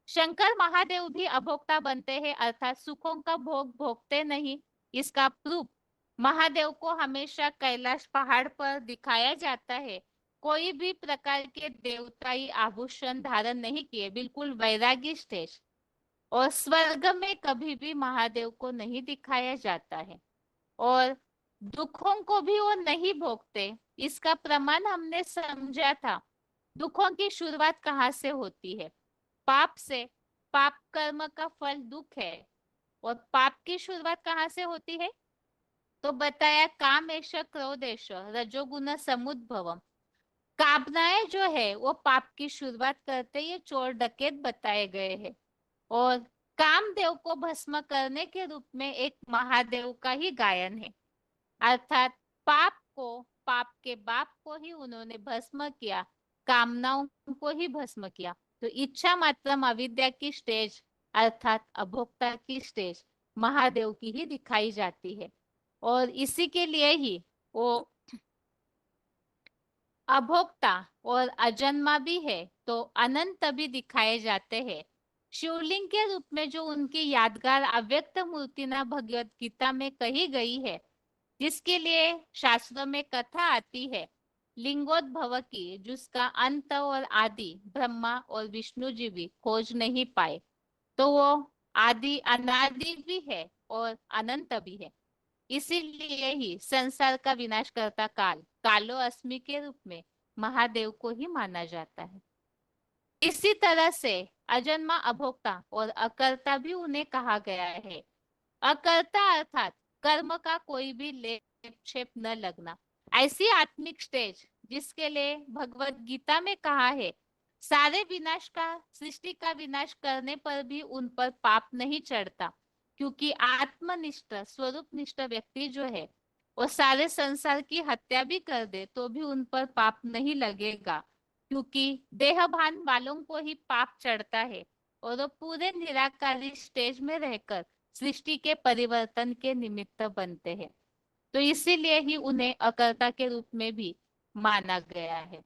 शंकर महादेव भी अभोक्ता बनते हैं, अर्थात सुखों का भोग भोगते नहीं। इसका प्रूफ महादेव को हमेशा कैलाश पहाड़ पर दिखाया जाता है। कोई भी प्रकार के देवताई आभूषण धारण नहीं किए, बिल्कुल वैरागी स्टेज। और स्वर्ग में कभी भी महादेव को नहीं दिखाया जाता है, और दुखों को भी वो नहीं भोगते। इसका प्रमाण हमने समझा था। दुखों की शुरुआत कहाँ से होती है? पाप से। पाप कर्म का फल दुख है। और पाप की शुरुआत कहाँ से होती है? तो बताया कामेश क्रोधेश रजोगुण समुद्भवम। कामनाएं जो है वो पाप की शुरुआत करते, ये चोर डकैत बताए गए हैं। और कामदेव को भस्म करने के रूप में एक महादेव का ही गायन है। अर्थात पाप को, पाप के बाप को ही उन्होंने भस्म किया, कामनाओं को ही भस्म किया। तो इच्छा मात्रम अविद्या की स्टेज, अर्थात अभोक्ता की स्टेज महादेव की ही दिखाई जाती है। और इसी के लिए ही वो अभोक्ता और अजन्मा भी है, तो अनंत भी दिखाए जाते हैं। शिवलिंग के रूप में जो उनकी यादगार अव्यक्त मूर्तिना भगवत गीता में कही गई है, जिसके लिए शास्त्रों में कथा आती है लिंगोद्भव की, जिसका अंत और आदि ब्रह्मा और विष्णु जी भी खोज नहीं पाए। तो वो आदि अनादि भी है और अनंत भी है। इसीलिए ही संसार का विनाश करता काल, कालो अस्मि के रूप में महादेव को ही माना जाता है। इसी तरह से अजन्मा, अभोक्ता और अकर्ता भी उन्हें कहा गया है। अकर्ता अर्थात कर्म का कोई भी लेप छेप न लगना, ऐसी आत्मिक स्टेज जिसके लिए भगवत गीता में कहा है सारे विनाश का, सृष्टि का विनाश करने पर भी उन पर पाप नहीं चढ़ता, क्योंकि आत्मनिष्ठ स्वरूप निष्ठ व्यक्ति जो है वो सारे संसार की हत्या भी कर दे तो भी उन पर पाप नहीं लगेगा, क्योंकि देहभान वालों को ही पाप चढ़ता है। और वो पूरे निराकारी स्टेज में रहकर सृष्टि के परिवर्तन के निमित्त बनते हैं। तो इसीलिए ही उन्हें अकर्ता के रूप में भी माना गया है।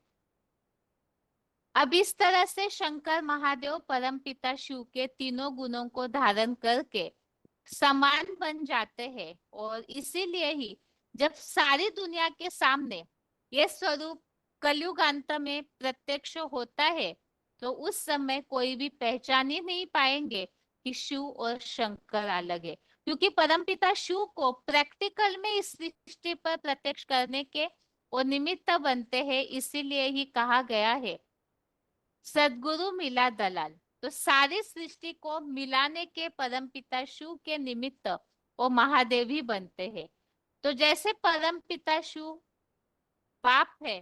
अब इस तरह से शंकर महादेव परमपिता शिव के तीनों गुणों को धारण करके समान बन जाते हैं, और इसीलिए ही जब सारी दुनिया के सामने ये स्वरूप कलयुग अंत में प्रत्यक्ष होता है, तो उस समय कोई भी पहचान ही नहीं पाएंगे कि शिव और शंकर अलग है, क्योंकि परमपिता शिव को प्रैक्टिकल में इस सृष्टि पर प्रत्यक्ष करने के और निमित्त बनते हैं। इसीलिए ही कहा गया है सदगुरु मिला दलाल। तो सारी सृष्टि को मिलाने के परमपिता शिव के निमित्त वो महादेव ही बनते हैं। तो जैसे परमपिता शिव बाप है,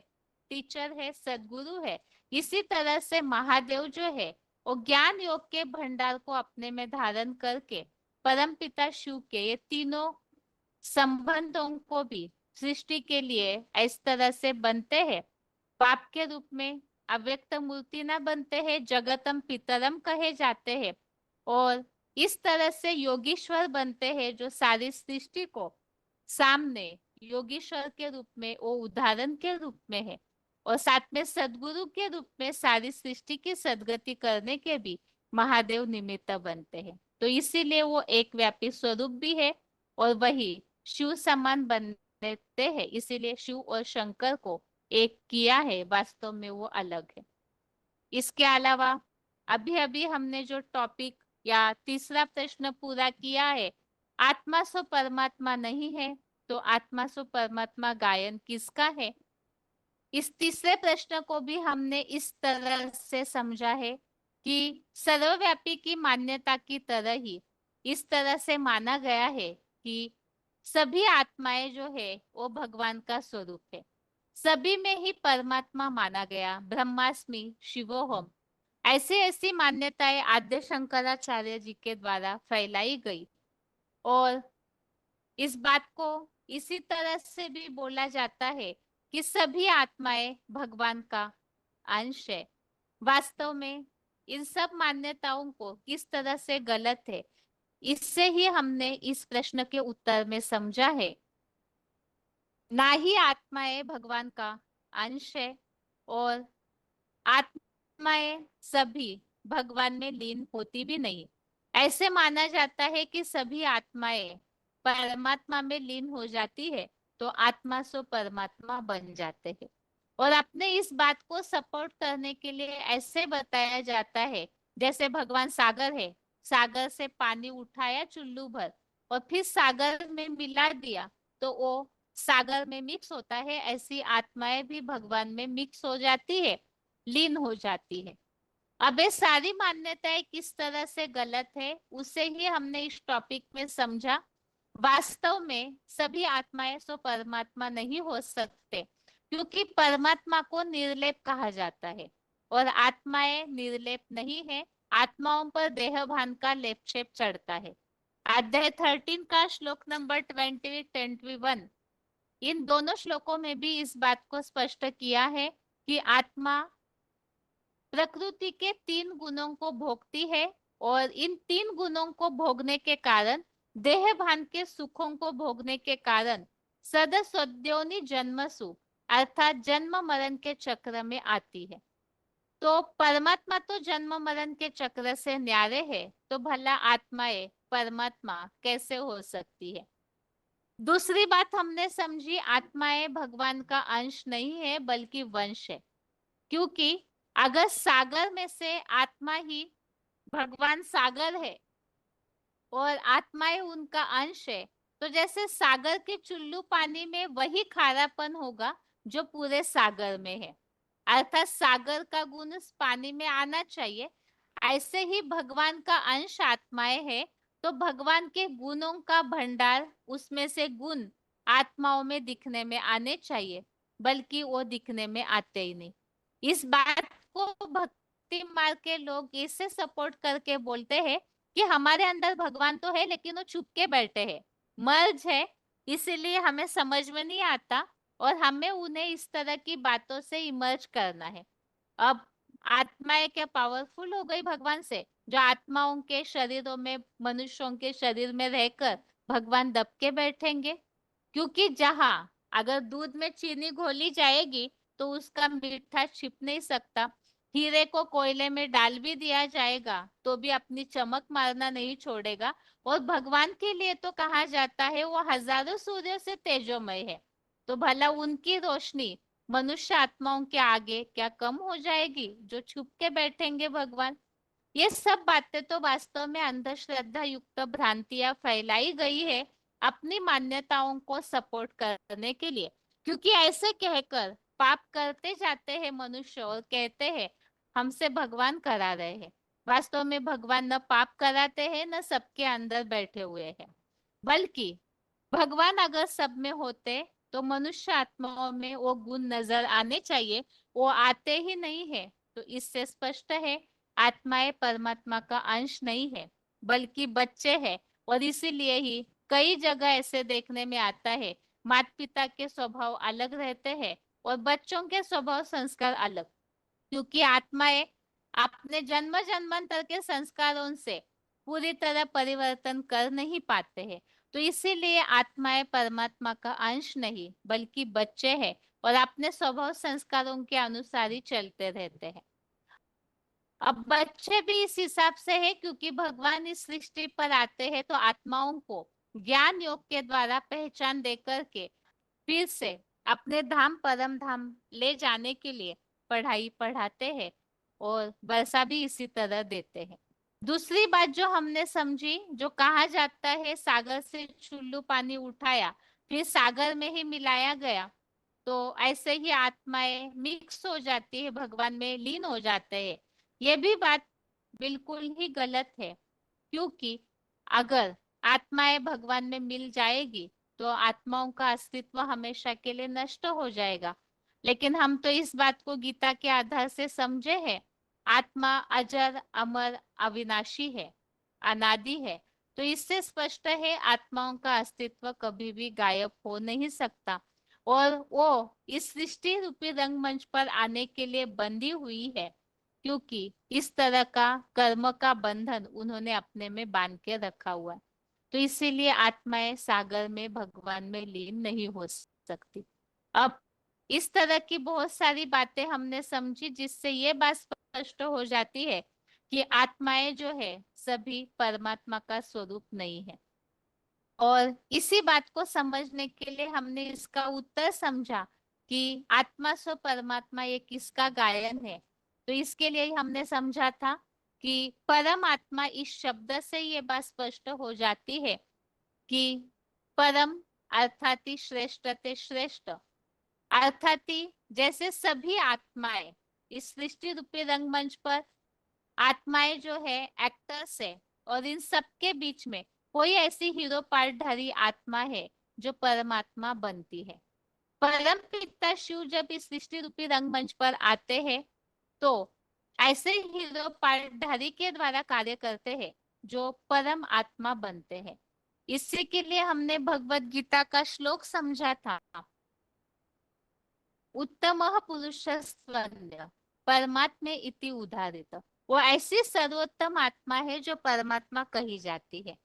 टीचर है, सदगुरु है, इसी तरह से महादेव जो है वो ज्ञान योग के भंडार को अपने में धारण करके परमपिता शिव के ये तीनों संबंधों को भी सृष्टि के लिए इस तरह से बनते हैं। बाप के रूप में अव्यक्त मूर्ति ना बनते हैं, जगतम पितरम कहे जाते हैं, और इस तरह से योगीश्वर बनते हैं जो सारी सृष्टि को सामने योगीश्वर के रूप में, वो उदाहरण के रूप में है, और साथ में सदगुरु के रूप में सारी सृष्टि की सदगति करने के भी महादेव निमित्त बनते हैं। तो इसीलिए वो एक व्यापी स्वरूप भी है, और वही शिव समान बनते हैं। इसीलिए शिव और शंकर को एक किया है, वास्तव में वो अलग है। इसके अलावा अभी अभी हमने जो टॉपिक या तीसरा प्रश्न पूरा किया है, आत्मा सो परमात्मा नहीं है, तो आत्मा सो परमात्मा गायन किसका है। इस तीसरे प्रश्न को भी हमने इस तरह से समझा है कि सर्वव्यापी की मान्यता की तरह ही इस तरह से माना गया है कि सभी आत्माएं जो है वो भगवान का स्वरूप है। सभी में ही परमात्मा माना गया, ब्रह्मास्मि शिवोहम, ऐसी ऐसी मान्यताएं आद्य शंकराचार्य जी के द्वारा फैलाई गई। और इस बात को इसी तरह से भी बोला जाता है कि सभी आत्माएं भगवान का अंश है। वास्तव में इन सब मान्यताओं को किस तरह से गलत है, इससे ही हमने इस प्रश्न के उत्तर में समझा है। ना ही आत्माएं भगवान का अंश है, और आत्माएं सभी भगवान में लीन होती भी नहीं। ऐसे माना जाता है कि सभी आत्माएं परमात्मा में लीन हो जाती है, तो आत्मा सो परमात्मा बन जाते हैं। और अपने इस बात को सपोर्ट करने के लिए ऐसे बताया जाता है, जैसे भगवान सागर है, सागर से पानी उठाया चुल्लू भर और फिर सागर में मिला दिया, तो वो सागर में मिक्स होता है। ऐसी आत्माएं भी भगवान में मिक्स हो जाती है, लीन हो जाती है। अब ये सारी मान्यताएं किस तरह से गलत है, उसे ही हमने इस टॉपिक में समझा। वास्तव में सभी आत्माएं सो परमात्मा नहीं हो सकते, क्योंकि परमात्मा को निर्लेप कहा जाता है, और आत्माएं निर्लेप नहीं है। आत्माओं पर देह भान का लेपछेप चढ़ता है। अध्याय 13 का श्लोक नंबर 20-21, इन दोनों श्लोकों में भी इस बात को स्पष्ट किया है कि आत्मा प्रकृति के तीन गुणों को भोगती है, और इन तीन गुणों को भोगने के कारण, देह भान के सुखों को भोगने के कारण सदसद्योनि जन्मसु अर्थात जन्म मरण के चक्र में आती है। तो परमात्मा तो जन्म मरण के चक्र से न्यारे है, तो भला आत्माएं परमात्मा कैसे हो सकती है। दूसरी बात हमने समझी, आत्माएं भगवान का अंश नहीं है बल्कि वंश है, क्योंकि अगर सागर में से आत्मा ही भगवान सागर है और आत्माएं उनका अंश है, तो जैसे सागर के चुल्लू पानी में वही खारापन होगा जो पूरे सागर में है, अर्थात सागर का गुण उस पानी में आना चाहिए। ऐसे ही भगवान का अंश आत्माएं है, तो भगवान के गुणों का भंडार, उसमें से गुण आत्माओं में दिखने में आने चाहिए, बल्कि वो दिखने में आते ही नहीं। इस बात को भक्ति मार्ग के लोग इससे सपोर्ट करके बोलते हैं कि हमारे अंदर भगवान तो है लेकिन वो छुप के बैठे हैं, मर्ज है, इसीलिए हमें समझ में नहीं आता, और हमें उन्हें इस तरह की बातों से इमर्ज करना है। अब आत्माएं क्या पावरफुल हो गई भगवान से, जो आत्माओं के शरीरों में, मनुष्यों के शरीर में रहकर भगवान दब के बैठेंगे। क्योंकि जहां अगर दूध में चीनी घोली जाएगी तो उसका मीठा छिप नहीं सकता, हीरे को कोयले में डाल भी दिया जाएगा तो भी अपनी चमक मारना नहीं छोड़ेगा। और भगवान के लिए तो कहा जाता है वो हजारों सूर्यों से तेजोमय है। तो भला उनकी रोशनी मनुष्य आत्माओं के आगे क्या कम हो जाएगी जो छुप के बैठेंगे भगवान। ये सब बातें तो वास्तव में अंधश्रद्धा युक्त भ्रांतियां फैलाई गई है अपनी मान्यताओं को सपोर्ट करने के लिए। क्योंकि ऐसे कहकर पाप करते जाते हैं मनुष्य और कहते हैं हमसे भगवान करा रहे हैं। वास्तव में भगवान न पाप कराते हैं न सबके अंदर बैठे हुए हैं। बल्कि भगवान अगर सब में होते तो मनुष्य आत्माओं में वो गुण नजर आने चाहिए, वो आते ही नहीं है। तो इससे स्पष्ट है आत्माएं परमात्मा का अंश नहीं है बल्कि बच्चे हैं। और इसीलिए ही कई जगह ऐसे देखने में आता है माता पिता के स्वभाव अलग रहते हैं और बच्चों के स्वभाव संस्कार अलग। क्योंकि आत्माएं अपने जन्म जन्मांतर के संस्कारों से पूरी तरह परिवर्तन कर नहीं पाते हैं। तो इसीलिए आत्माएं परमात्मा का अंश नहीं बल्कि बच्चे हैं और अपने स्वभाव संस्कारों के अनुसार ही चलते रहते हैं। अब बच्चे भी इस हिसाब से है क्योंकि भगवान इस सृष्टि पर आते हैं तो आत्माओं को ज्ञान योग के द्वारा पहचान दे करके फिर से अपने धाम परम धाम ले जाने के लिए पढ़ाई पढ़ाते हैं और वर्षा भी इसी तरह देते हैं। दूसरी बात जो हमने समझी, जो कहा जाता है सागर से चुल्लू पानी उठाया फिर सागर में ही मिलाया गया, तो ऐसे ही आत्माएं मिक्स हो जाती है भगवान में लीन हो जाते हैं। ये भी बात बिल्कुल ही गलत है। क्योंकि अगर आत्माएं भगवान में मिल जाएगी तो आत्माओं का अस्तित्व हमेशा के लिए नष्ट हो जाएगा। लेकिन हम तो इस बात को गीता के आधार से समझे हैं आत्मा अजर अमर अविनाशी है, अनादि है। तो इससे स्पष्ट है आत्माओं का अस्तित्व कभी भी गायब हो नहीं सकता और वो इस सृष्टि रूपी रंगमंच पर आने के लिए बंधी हुई है। क्योंकि इस तरह का कर्म का बंधन उन्होंने अपने में बांध के रखा हुआ है। तो इसीलिए आत्माएं सागर में भगवान में लीन नहीं हो सकती। अब इस तरह की बहुत सारी बातें हमने समझी जिससे ये बात स्पष्ट हो जाती है कि आत्माएं जो है सभी परमात्मा का स्वरूप नहीं है। और इसी बात को समझने के लिए हमने इसका उत्तर समझा कि आत्मा सो परमात्मा ये किसका गायन है। तो इसके लिए ही हमने समझा था कि परम आत्मा इस शब्द से ये बात स्पष्ट हो जाती है कि परम अर्थात ही श्रेष्ठ ते श्रेष्ठ, अर्थात ही जैसे सभी आत्माएं इस सृष्टि रूपी रंगमंच पर आत्माएं जो है एक्टर्स है और इन सबके बीच में कोई ऐसी हीरो पार्टधारी आत्मा है जो परमात्मा बनती है। परम पिता शिव जब इस सृष्टि रूपी रंगमंच पर आते हैं तो ऐसे हीरो पार्टधारी के द्वारा कार्य करते हैं जो परम आत्मा बनते हैं। इसी के लिए हमने भगवत गीता का श्लोक समझा था उत्तम पुरुषस्त्वन्य परमात्मे इति उदाहरित। वो ऐसी सर्वोत्तम आत्मा है जो परमात्मा कही जाती है।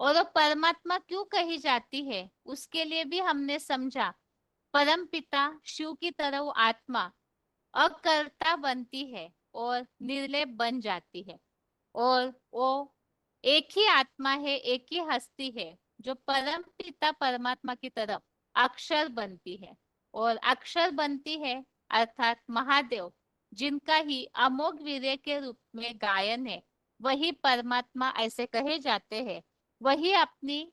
और वो परमात्मा क्यों कही जाती है उसके लिए भी हमने समझा परम पिता शिव की तरह वो आत्मा अकर्ता बनती है और निर्लेप बन जाती है। और वो एक ही आत्मा है, एक ही हस्ती है जो परम पिता परमात्मा की तरफ अक्षर बनती है। और अक्षर बनती है अर्थात महादेव जिनका ही अमोघ वीर्य के रूप में गायन है, वही परमात्मा ऐसे कहे जाते हैं। वही अपनी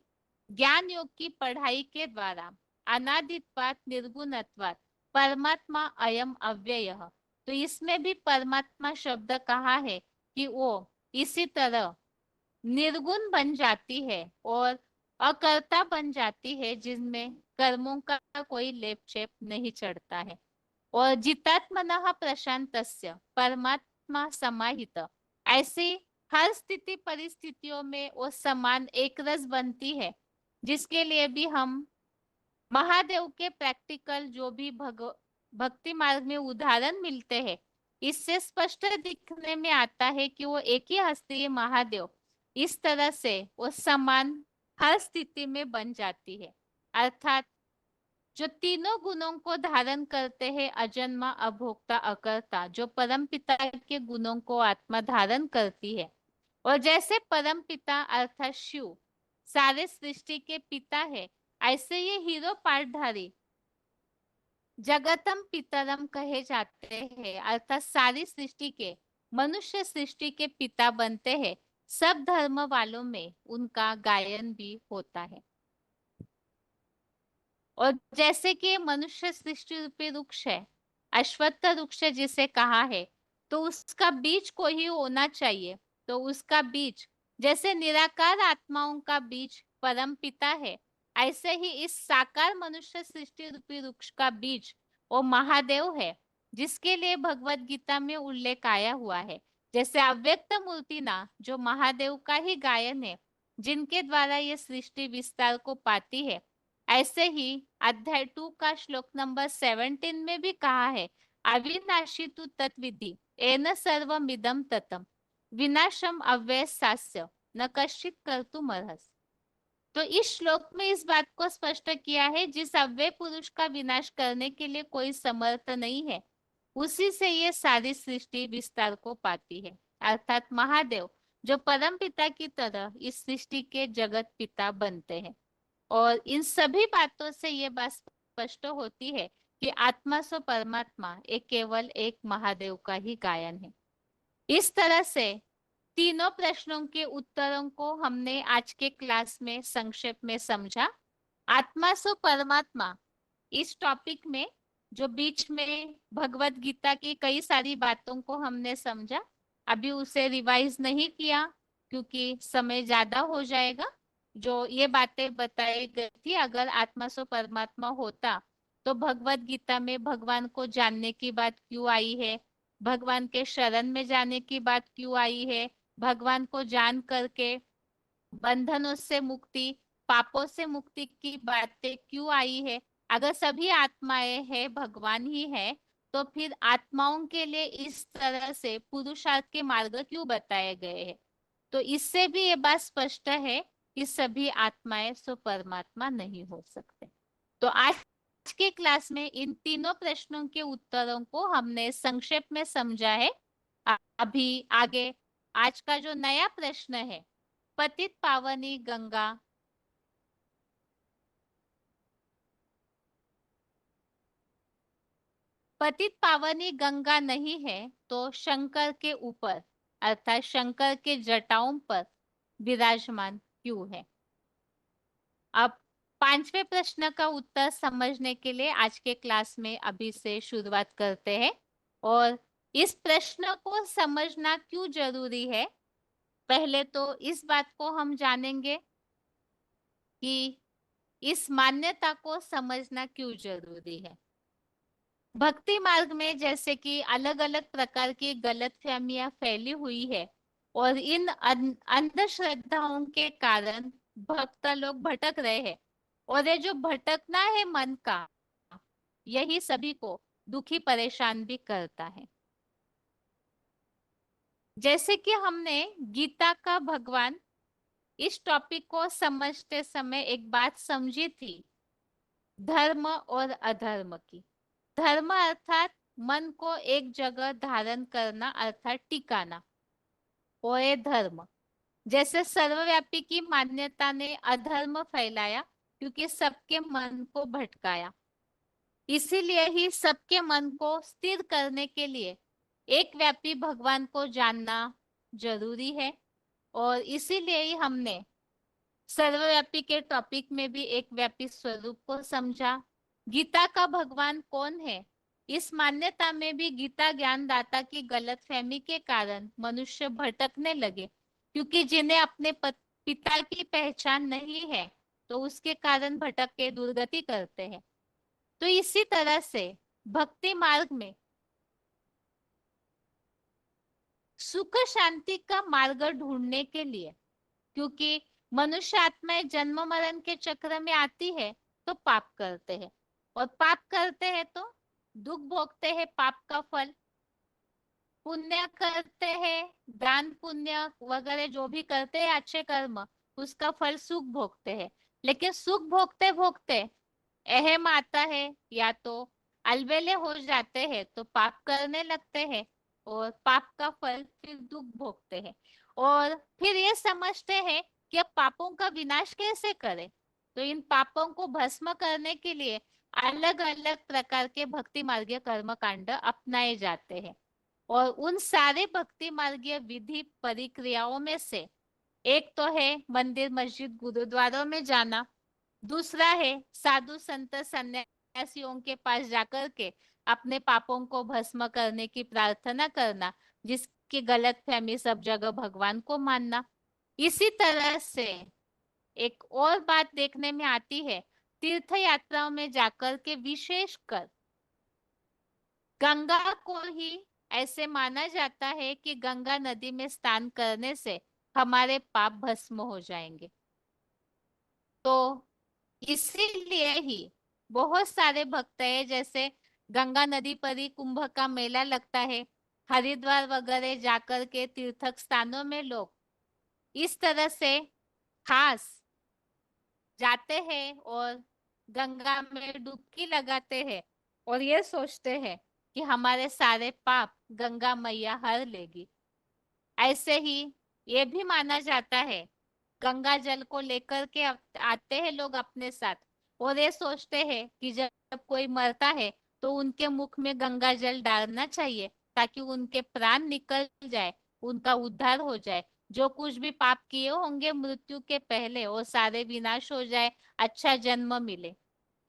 ज्ञान योग की पढ़ाई के द्वारा अनादित्वात निर्गुणत्वात परमात्मा अयम अव्ययः, तो इसमें भी परमात्मा शब्द कहा है कि वो इसी तरह निर्गुण बन जाती है और अकर्ता बन जाती है जिनमें कर्मों का कोई लेप छेप नहीं चढ़ता है। और जितात्मनः प्रशांतस्य परमात्मा समाहित, ऐसी हर स्थिति परिस्थितियों में वो समान एक रस बनती है। जिसके लिए भी हम महादेव के प्रैक्टिकल जो भी भक्ति मार्ग में उदाहरण मिलते हैं इससे स्पष्ट दिखने में आता है कि वो एक ही हस्ती है महादेव इस तरह से वो समान हर स्थिति में बन जाती है। अर्थात जो तीनों गुणों को धारण करते हैं, अजन्मा, अभोक्ता, अकर्ता, जो परम पिता के गुणों को आत्मा धारण करती है। और जैसे परम पिता अर्थात शिव सारे सृष्टि के पिता है, ऐसे ये हीरो पाठधारी जगतम पितरम कहे जाते हैं, अर्थात सारी सृष्टि के, मनुष्य सृष्टि के पिता बनते हैं। सब धर्म वालों में उनका गायन भी होता है। और जैसे कि मनुष्य सृष्टि रूपी वृक्ष है, अश्वत्थ वृक्ष जिसे कहा है, तो उसका बीज को ही होना चाहिए। तो उसका बीज, जैसे निराकार आत्माओं का बीज परम पिता है, ऐसे ही इस साकार मनुष्य सृष्टि रूपी वृक्ष का बीज वो महादेव है, जिसके लिए भगवत गीता में उल्लेख आया हुआ है। जैसे अव्यक्त मूर्ति ना, जो महादेव का ही गायन है, जिनके द्वारा ये सृष्टि विस्तार को पाती है, ऐसे ही अध्याय 2 का श्लोक नंबर 17 में भी कहा है, अविनाशी तु तत्विधि एन सर्वमिदं ततम विनाशम अव्ययस्यास्य न कश्चित कर्तुम अर्हसि। तो इस श्लोक में इस बात को स्पष्ट किया है, जिस अव्यय पुरुष का विनाश करने के लिए कोई समर्थ नहीं है, उसी से ये सारी सृष्टि विस्तार को पाती है। अर्थात महादेव जो परम पिता की तरह इस सृष्टि के जगत पिता बनते हैं। और इन सभी बातों से ये बात स्पष्ट होती है कि आत्मा सो परमात्मा एक केवल एक महादेव का ही गायन है। इस तरह से तीनों प्रश्नों के उत्तरों को हमने आज के क्लास में संक्षेप में समझा। आत्मा सो परमात्मा इस टॉपिक में जो बीच में भगवत गीता की कई सारी बातों को हमने समझा, अभी उसे रिवाइज नहीं किया क्योंकि समय ज्यादा हो जाएगा। जो ये बातें बताई गई थी, अगर आत्मा सो परमात्मा होता तो भगवत गीता में भगवान को जानने की बात क्यों आई है, भगवान के शरण में जाने की बात क्यों आई है, भगवान को जान करके बंधनों से मुक्ति, पापों से मुक्ति की बातें क्यों आई है। अगर सभी आत्माएं हैं, भगवान ही है, तो फिर आत्माओं के लिए इस तरह से पुरुषार्थ के मार्ग क्यों बताए गए हैं। तो इससे भी ये बात स्पष्ट है कि सभी आत्माएं सो परमात्मा नहीं हो सकते। तो आज के क्लास में इन तीनों प्रश्नों के उत्तरों को हमने संक्षेप में समझा है। अभी आगे आज का जो नया प्रश्न है, पतित पावनी गंगा, पतित पावनी गंगा नहीं है तो शंकर के ऊपर अर्थात शंकर के जटाओं पर विराजमान क्यों है। अब पांचवें प्रश्न का उत्तर समझने के लिए आज के क्लास में अभी से शुरुआत करते हैं। और इस प्रश्न को समझना क्यों जरूरी है, पहले तो इस बात को हम जानेंगे कि इस मान्यता को समझना क्यों जरूरी है। भक्ति मार्ग में जैसे कि अलग अलग प्रकार की गलतफहमियां फैली हुई है, और इन अंधश्रद्धाओं के कारण भक्त लोग भटक रहे हैं। और ये जो भटकना है मन का, यही सभी को दुखी परेशान भी करता है। जैसे कि हमने गीता का भगवान इस टॉपिक को समझते समय एक बात समझी थी, धर्म और अधर्म की। धर्म अर्थात मन को एक जगह धारण करना अर्थात टिकाना, वो है धर्म। जैसे सर्वव्यापी की मान्यता ने अधर्म फैलाया क्योंकि सबके मन को भटकाया। इसीलिए ही सबके मन को स्थिर करने के लिए एक व्यापी भगवान को जानना जरूरी है। और इसीलिए ही हमने सर्वव्यापी के टॉपिक में भी एक व्यापी स्वरूप को समझा। गीता का भगवान कौन है, इस मान्यता में भी गीता ज्ञानदाता की गलतफहमी के कारण मनुष्य भटकने लगे, क्योंकि जिन्हें अपने पिता की पहचान नहीं है तो उसके कारण भटक के दुर्गति करते हैं। तो इसी तरह से भक्ति मार्ग में सुख शांति का मार्ग ढूंढने के लिए, क्योंकि मनुष्य आत्माएं जन्म मरण के चक्र में आती है तो पाप करते हैं, और पाप करते हैं तो दुख भोगते हैं पाप का फल। पुण्य करते हैं, दान पुण्य वगैरह जो भी करते हैं अच्छे कर्म, उसका फल सुख भोगते हैं। लेकिन सुख भोगते भोगते अहम आता है या तो अलबेले हो जाते हैं तो पाप करने लगते हैं, और पाप का फल फिर दुख भोगते हैं, और फिर ये समझते हैं कि अब पापों का विनाश कैसे करें। तो इन पापों को भस्म करने के लिए अलग अलग प्रकार के भक्ति मार्गीय कर्म कांड अपनाए जाते हैं। और उन सारे भक्ति मार्गीय विधि परिक्रियाओं में से एक तो है मंदिर मस्जिद गुरुद्वारों में जाना, दूसरा है साधु संत सन्यासियों के पास जाकर के अपने पापों को भस्म करने की प्रार्थना करना, जिसकी गलत फहमी सब जगह भगवान को मानना। इसी तरह से एक और बात देखने में आती है, तीर्थ यात्राओं में जाकर के विशेषकर गंगा को ही ऐसे माना जाता है कि गंगा नदी में स्नान करने से हमारे पाप भस्म हो जाएंगे। तो इसीलिए ही बहुत सारे भक्त हैं, जैसे गंगा नदी पर ही कुंभ का मेला लगता है, हरिद्वार वगैरह जाकर के तीर्थ स्थानों में लोग इस तरह से खास जाते हैं और गंगा में डुबकी लगाते हैं, और ये सोचते हैं कि हमारे सारे पाप गंगा मैया हर लेगी। ऐसे ही ये भी माना जाता है, गंगा जल को लेकर के आते हैं लोग अपने साथ, और ये सोचते हैं कि जब कोई मरता है तो उनके मुख में गंगा जल डालना चाहिए, ताकि उनके प्राण निकल जाए, उनका उद्धार हो जाए, जो कुछ भी पाप किए होंगे मृत्यु के पहले वो सारे विनाश हो जाए, अच्छा जन्म मिले।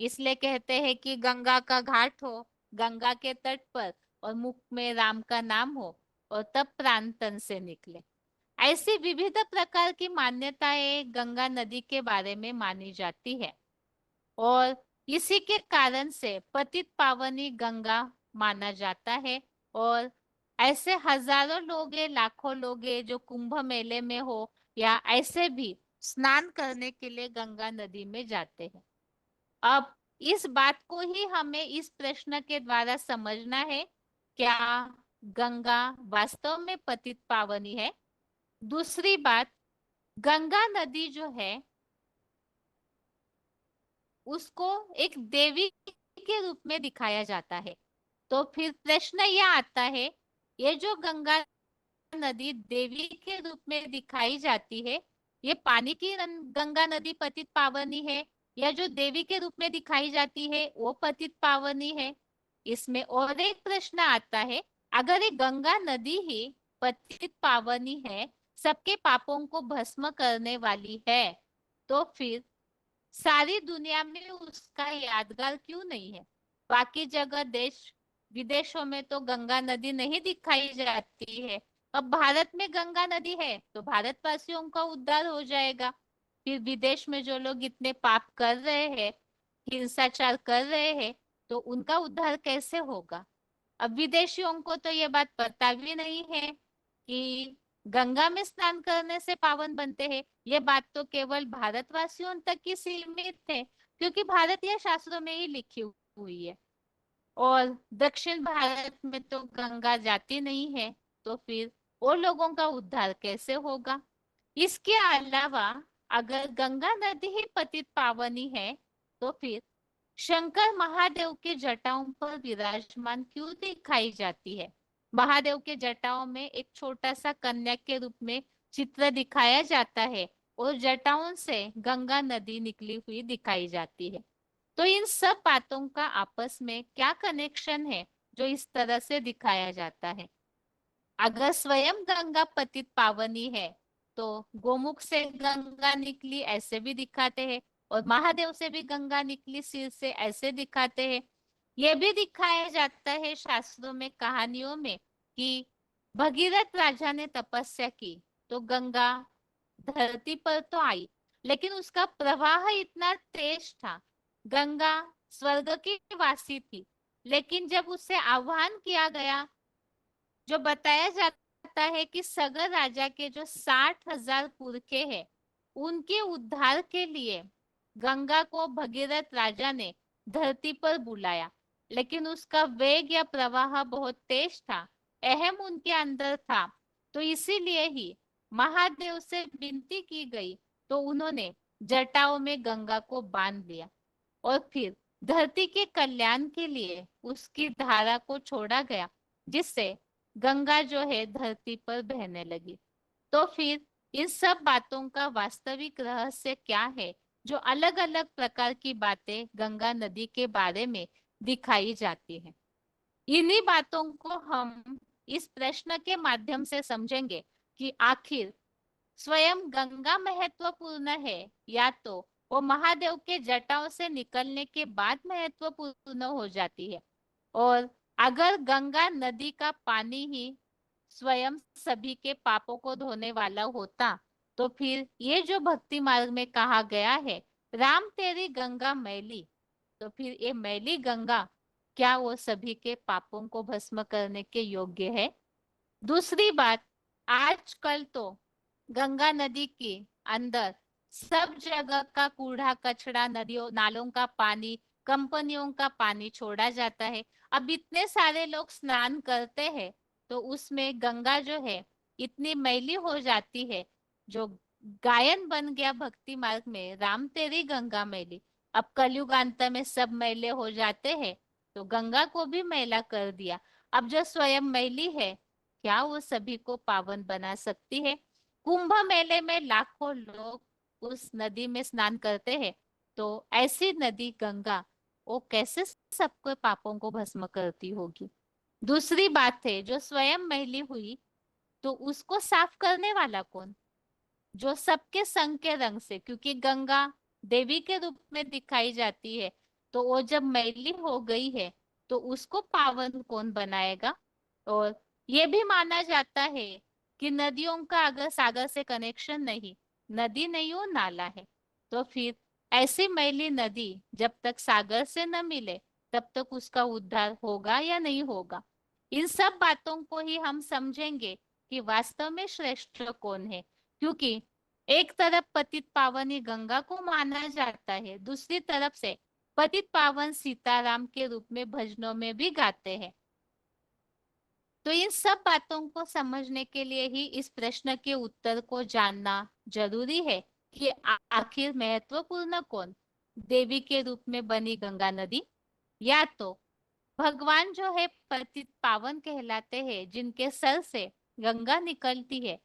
इसलिए कहते हैं कि गंगा का घाट हो, गंगा के तट पर, और मुख में राम का नाम हो, और तब प्राण तन से निकले। ऐसी विविध प्रकार की मान्यताएं गंगा नदी के बारे में मानी जाती है, और इसी के कारण से पतित पावनी गंगा माना जाता है। और ऐसे हजारों लोग हैं, लाखों लोग हैं जो कुंभ मेले में हो या ऐसे भी स्नान करने के लिए गंगा नदी में जाते हैं। अब इस बात को ही हमें इस प्रश्न के द्वारा समझना है, क्या गंगा वास्तव में पतित पावनी है? दूसरी बात, गंगा नदी जो है उसको एक देवी के रूप में दिखाया जाता है। तो फिर प्रश्न यह आता है, ये जो गंगा नदी देवी के रूप में दिखाई जाती है, ये पानी की गंगा नदी पतित पावनी है, या जो देवी के रूप में दिखाई जाती है वो पतित पावनी है? इसमें और एक प्रश्न आता है, अगर ये गंगा नदी ही पतित पावनी है, सबके पापों को भस्म करने वाली है, तो फिर सारी दुनिया में उसका यादगार क्यों नहीं है? बाकी जगह देश विदेशों में तो गंगा नदी नहीं दिखाई जाती है, अब भारत में गंगा नदी है तो भारतवासियों का उद्धार हो जाएगा। फिर विदेश में जो लोग इतने पाप कर रहे हैं, हिंसाचार कर रहे हैं, तो उनका उद्धार कैसे होगा? अब विदेशियों को तो ये बात पता भी नहीं है कि गंगा में स्नान करने से पावन बनते हैं। ये बात तो केवल भारतवासियों तक ही सीमित है, क्योंकि भारतीय शास्त्रों में ही लिखी हुई है, और दक्षिण भारत में तो गंगा जाती नहीं है, तो फिर वो लोगों का उद्धार कैसे होगा? इसके अलावा अगर गंगा नदी ही पतित पावनी है, तो फिर शंकर महादेव के जटाओं पर विराजमान क्यों दिखाई जाती है? महादेव के जटाओं में एक छोटा सा कन्या के रूप में चित्र दिखाया जाता है, और जटाओं से गंगा नदी निकली हुई दिखाई जाती है। तो इन सब बातों का आपस में क्या कनेक्शन है जो इस तरह से दिखाया जाता है? अगर स्वयं गंगा पतित पावनी है, तो गोमुख से गंगा निकली ऐसे भी दिखाते हैं, और महादेव से भी गंगा निकली सिर से ऐसे दिखाते हैं। यह भी दिखाया जाता है शास्त्रों में, कहानियों में, कि भगीरथ राजा ने तपस्या की तो गंगा धरती पर तो आई, लेकिन उसका प्रवाह इतना तेज था। गंगा स्वर्ग की वासी थी, लेकिन जब उसे आह्वान किया गया, जो बताया जाता है कि सगर राजा के जो 60,000 पुरखे हैं, उनके उद्धार के लिए गंगा को भगीरथ राजा ने धरती पर बुलाया, लेकिन उसका वेग या प्रवाह बहुत तेज था, अहम उनके अंदर था। तो इसीलिए ही महादेव से विनती की गई, तो उन्होंने जटाओं में गंगा को बांध लिया, और फिर धरती के कल्याण के लिए उसकी धारा को छोड़ा गया, जिससे गंगा जो है धरती पर बहने लगी। तो फिर इन सब बातों का वास्तविक रहस्य क्या है, जो अलग अलग प्रकार की बातें गंगा नदी के बारे में दिखाई जाती है? इन्हीं बातों को हम इस प्रश्न के माध्यम से समझेंगे कि आखिर स्वयं गंगा महत्वपूर्ण है, या तो वो महादेव के जटाओं से निकलने के बाद महत्वपूर्ण हो जाती है। और अगर गंगा नदी का पानी ही स्वयं सभी के पापों को धोने वाला होता, तो फिर ये जो भक्ति मार्ग में कहा गया है, राम तेरी गंगा मैली, तो फिर ये मैली गंगा क्या वो सभी के पापों को भस्म करने के योग्य है? दूसरी बात, आजकल तो गंगा नदी के अंदर सब जगह का कूड़ा कचरा, नदियों नालों का पानी, कंपनियों का पानी छोड़ा जाता है। अब इतने सारे लोग स्नान करते हैं, तो उसमें गंगा जो है इतनी मैली हो जाती है, जो गायन बन गया भक्ति मार्ग में, राम तेरी गंगा मैली। अब कलयुग अंत में सब मैले हो जाते हैं, तो गंगा को भी मैला कर दिया। अब जो स्वयं मैली है, क्या वो सभी को पावन बना सकती है? कुंभ मेले में लाखों लोग उस नदी में स्नान करते हैं, तो ऐसी नदी गंगा वो कैसे सबके पापों को भस्म करती होगी? दूसरी बात है, जो स्वयं मैली हुई, तो उसको साफ करने वाला कौन? जो सबके संग के रंग से, क्योंकि गंगा देवी के रूप में दिखाई जाती है, तो वो जब मैली हो गई है, तो उसको पावन कौन बनाएगा? और ये भी माना जाता है कि नदियों का अगर सागर से कनेक्शन नहीं, नदी नहीं वो नाला है, तो फिर ऐसी मैली नदी जब तक सागर से न मिले, तब तक उसका उद्धार होगा या नहीं होगा? इन सब बातों को ही हम समझेंगे कि वास्तव में श्रेष्ठ कौन है। क्योंकि एक तरफ पतित पावनी गंगा को माना जाता है, दूसरी तरफ से पतित पावन सीताराम के रूप में भजनों में भी गाते हैं। तो इन सब बातों को समझने के लिए ही इस प्रश्न के उत्तर को जानना जरूरी है कि आखिर महत्वपूर्ण कौन, देवी के रूप में बनी गंगा नदी, या तो भगवान जो है पतित पावन कहलाते हैं, जिनके सर से गंगा निकलती है,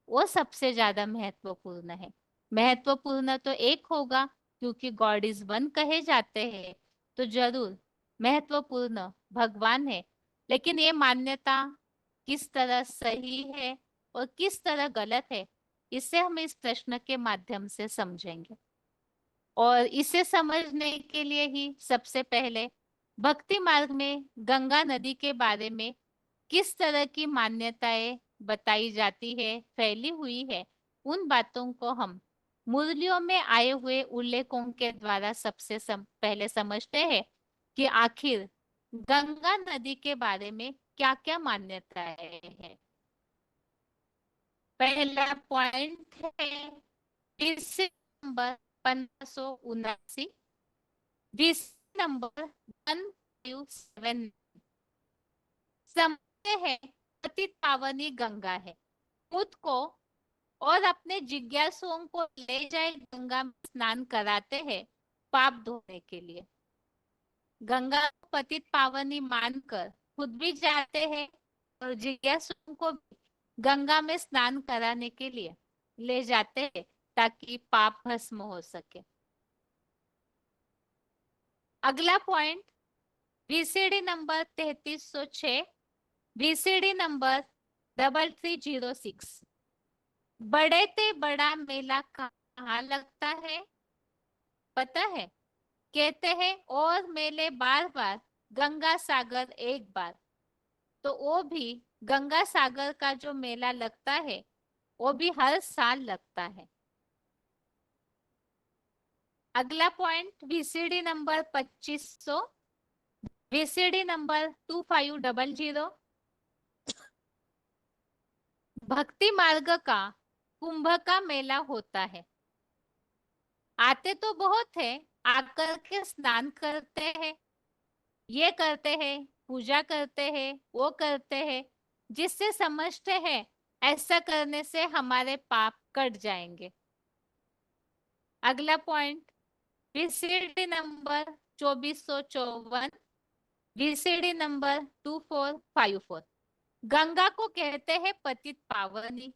वो सबसे ज्यादा महत्वपूर्ण है। महत्वपूर्ण तो एक होगा, क्योंकि गॉड इज वन कहे जाते हैं, तो जरूर महत्वपूर्ण भगवान है। लेकिन ये मान्यता किस तरह सही है और किस तरह गलत है, इसे हम इस प्रश्न के माध्यम से समझेंगे। और इसे समझने के लिए ही सबसे पहले भक्ति मार्ग में गंगा नदी के बारे में किस तरह की मान्यताएं बताई जाती है, फैली हुई है, उन बातों को हम मुरलियों में आए हुए उल्लेखों के द्वारा सबसे पहले समझते हैं कि आखिर गंगा नदी के बारे में क्या क्या मान्यताएं हैं। पहला पॉइंट है विषय नंबर 1579, विषय नंबर 157। समझते हैं पतित पावनी गंगा है, खुद को और अपने जिज्ञासुओं को ले जाए गंगा में स्नान कराते हैं पाप धोने के लिए। गंगा को पतित पावनी मानकर खुद भी जाते हैं और जिज्ञासुओं को भी गंगा में स्नान कराने के लिए ले जाते हैं, ताकि पाप भस्म हो सके। अगला point, VCD number 3306, VCD number 3306। बड़े ते बड़ा मेला कहाँ लगता है? पता है? कहते हैं और मेले बार बार, गंगा सागर एक बार। तो वो भी गंगा सागर का जो मेला लगता है, वो भी हर साल लगता है। अगला point, VCD number 2500, VCD number 2500। भक्ति मार्ग का कुंभ का मेला होता है। आते तो बहुत है, आकर के स्नान करते हैं, ये करते हैं, पूजा करते हैं, वो करते हैं, जिससे समझते हैं ऐसा करने से हमारे पाप कट जाएंगे। अगला point, VCD number 2454, VCD number 2454। Ganga को कहते हैं पतित पावनी।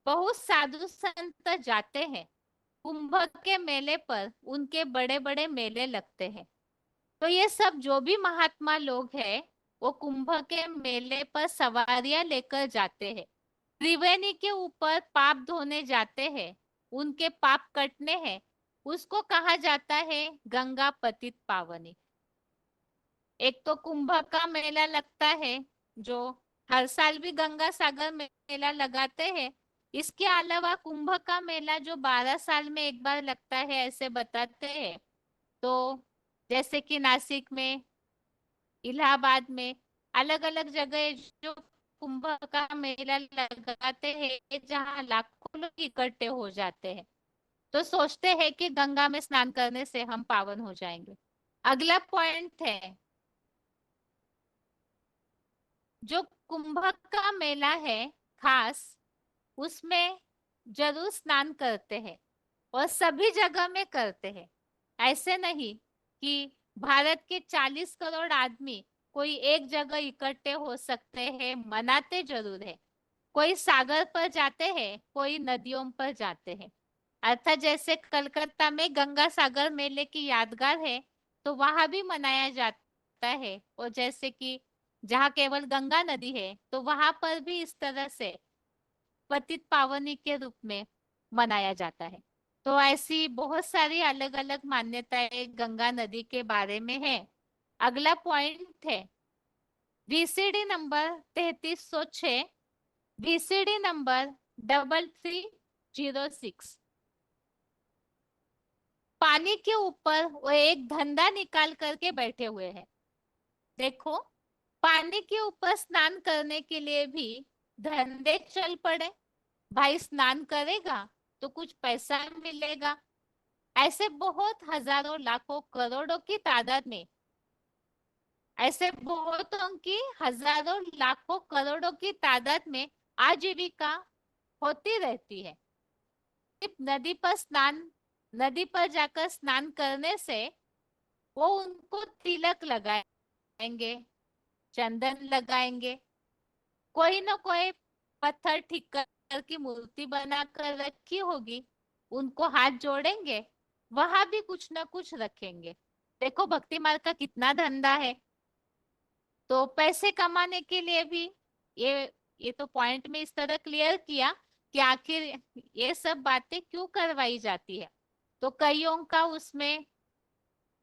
बहुत साधु संत जाते हैं कुंभ के मेले पर, उनके बड़े बड़े मेले लगते हैं। तो ये सब जो भी महात्मा लोग हैं वो कुंभ के मेले पर सवारियां लेकर जाते हैं। त्रिवेणी के ऊपर पाप धोने जाते हैं, उनके पाप कटने हैं, उसको कहा जाता है गंगा पतित पावनी। एक तो कुंभ का मेला लगता है जो हर साल भी गंगा सागर मेला लगाते हैं। इसके अलावा कुंभ का मेला जो 12 साल में एक बार लगता है ऐसे बताते हैं। तो जैसे कि नासिक में, इलाहाबाद में, अलग अलग जगह जो कुंभ का मेला लगाते हैं जहाँ लाखों लोग इकट्ठे हो जाते हैं। तो सोचते हैं कि गंगा में स्नान करने से हम पावन हो जाएंगे। अगला पॉइंट है, जो कुंभ का मेला है खास, उसमें जरूर स्नान करते हैं और सभी जगह में करते हैं। ऐसे नहीं कि भारत के 40 करोड़ आदमी कोई एक जगह इकट्ठे हो सकते हैं, मनाते जरूर है। कोई सागर पर जाते हैं, कोई नदियों पर जाते हैं। अर्थात जैसे कलकत्ता में गंगा सागर मेले की यादगार है, तो वहां भी मनाया जाता है। और जैसे कि जहाँ केवल गंगा नदी है तो वहां पर भी इस तरह से पतित पावनी के रूप में मनाया जाता है। तो ऐसी बहुत सारी अलग अलग मान्यताएं गंगा नदी के बारे में है। अगला पॉइंट है VCD नंबर 3306, VCD नंबर 3306। पानी के ऊपर वो एक धंधा निकाल करके बैठे हुए हैं। देखो, पानी के ऊपर स्नान करने के लिए भी धंधे चल पड़े। भाई स्नान करेगा तो कुछ पैसा मिलेगा। ऐसे बहुत हजारों लाखों करोड़ों की तादाद में, ऐसे बहुतों की हजारों लाखों करोड़ों की तादाद में आजीविका होती रहती है। सिर्फ नदी पर स्नान, नदी पर जाकर स्नान करने से वो उनको तिलक लगाएंगे, चंदन लगाएंगे, कोई ना कोई पत्थर ठीक कर की मूर्ति बना कर रखी होगी, उनको हाथ जोड़ेंगे, वहां भी कुछ ना कुछ रखेंगे। देखो भक्ति मार्ग का कितना धंधा है। तो पैसे कमाने के लिए भी ये तो पॉइंट में इस तरह क्लियर किया कि आखिर ये सब बातें क्यों करवाई जाती है। तो कईयों का उसमें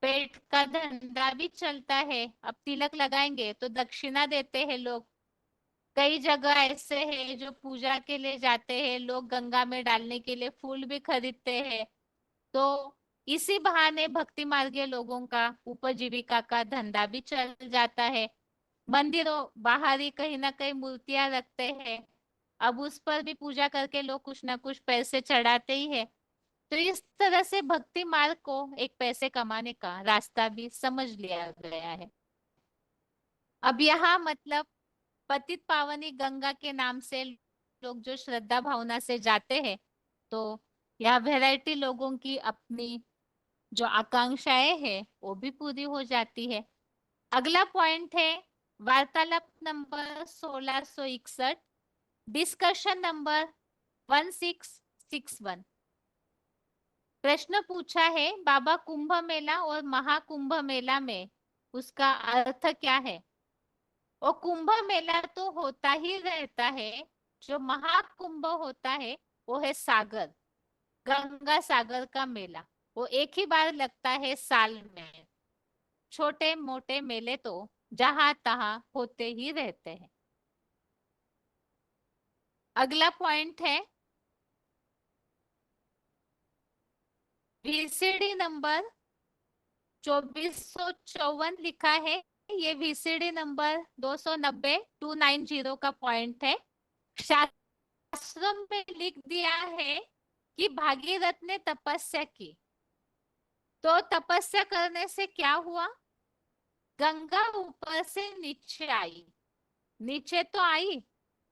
पेट का धंधा भी चलता है। अब तिलक लगाएंगे तो दक्षिणा देते हैं लोग। कई जगह ऐसे हैं जो पूजा के लिए जाते हैं, लोग गंगा में डालने के लिए फूल भी खरीदते हैं। तो इसी बहाने भक्ति मार्गीय लोगों का उपजीविका का धंधा भी चल जाता है। मंदिरों बाहर ही कहीं ना कहीं मूर्तियां रखते हैं, अब उस पर भी पूजा करके लोग कुछ ना कुछ पैसे चढ़ाते ही है। तो इस तरह से भक्ति मार्ग को एक पैसे कमाने का रास्ता भी समझ लिया गया है। अब यहाँ मतलब पतित पावनी गंगा के नाम से लोग जो श्रद्धा भावना से जाते हैं, तो यहाँ वैरायटी लोगों की अपनी जो आकांक्षाएं हैं वो भी पूरी हो जाती है। अगला पॉइंट है वार्तालाप नंबर 1661, डिस्कशन नंबर 1661। प्रश्न पूछा है बाबा कुंभ मेला और महाकुंभ मेला में उसका अर्थ क्या है। और कुंभ मेला तो होता ही रहता है, जो महाकुंभ होता है वो है सागर, गंगा सागर का मेला। वो एक ही बार लगता है साल में। छोटे मोटे मेले तो जहां तहां होते ही रहते हैं। अगला पॉइंट है VCD नंबर 2454 लिखा है। ये VCD नंबर 290 का पॉइंट है। शास्त्रों में लिख दिया है कि भागीरथ ने तपस्या की, तो तपस्या करने से क्या हुआ, गंगा ऊपर से नीचे आई। नीचे तो आई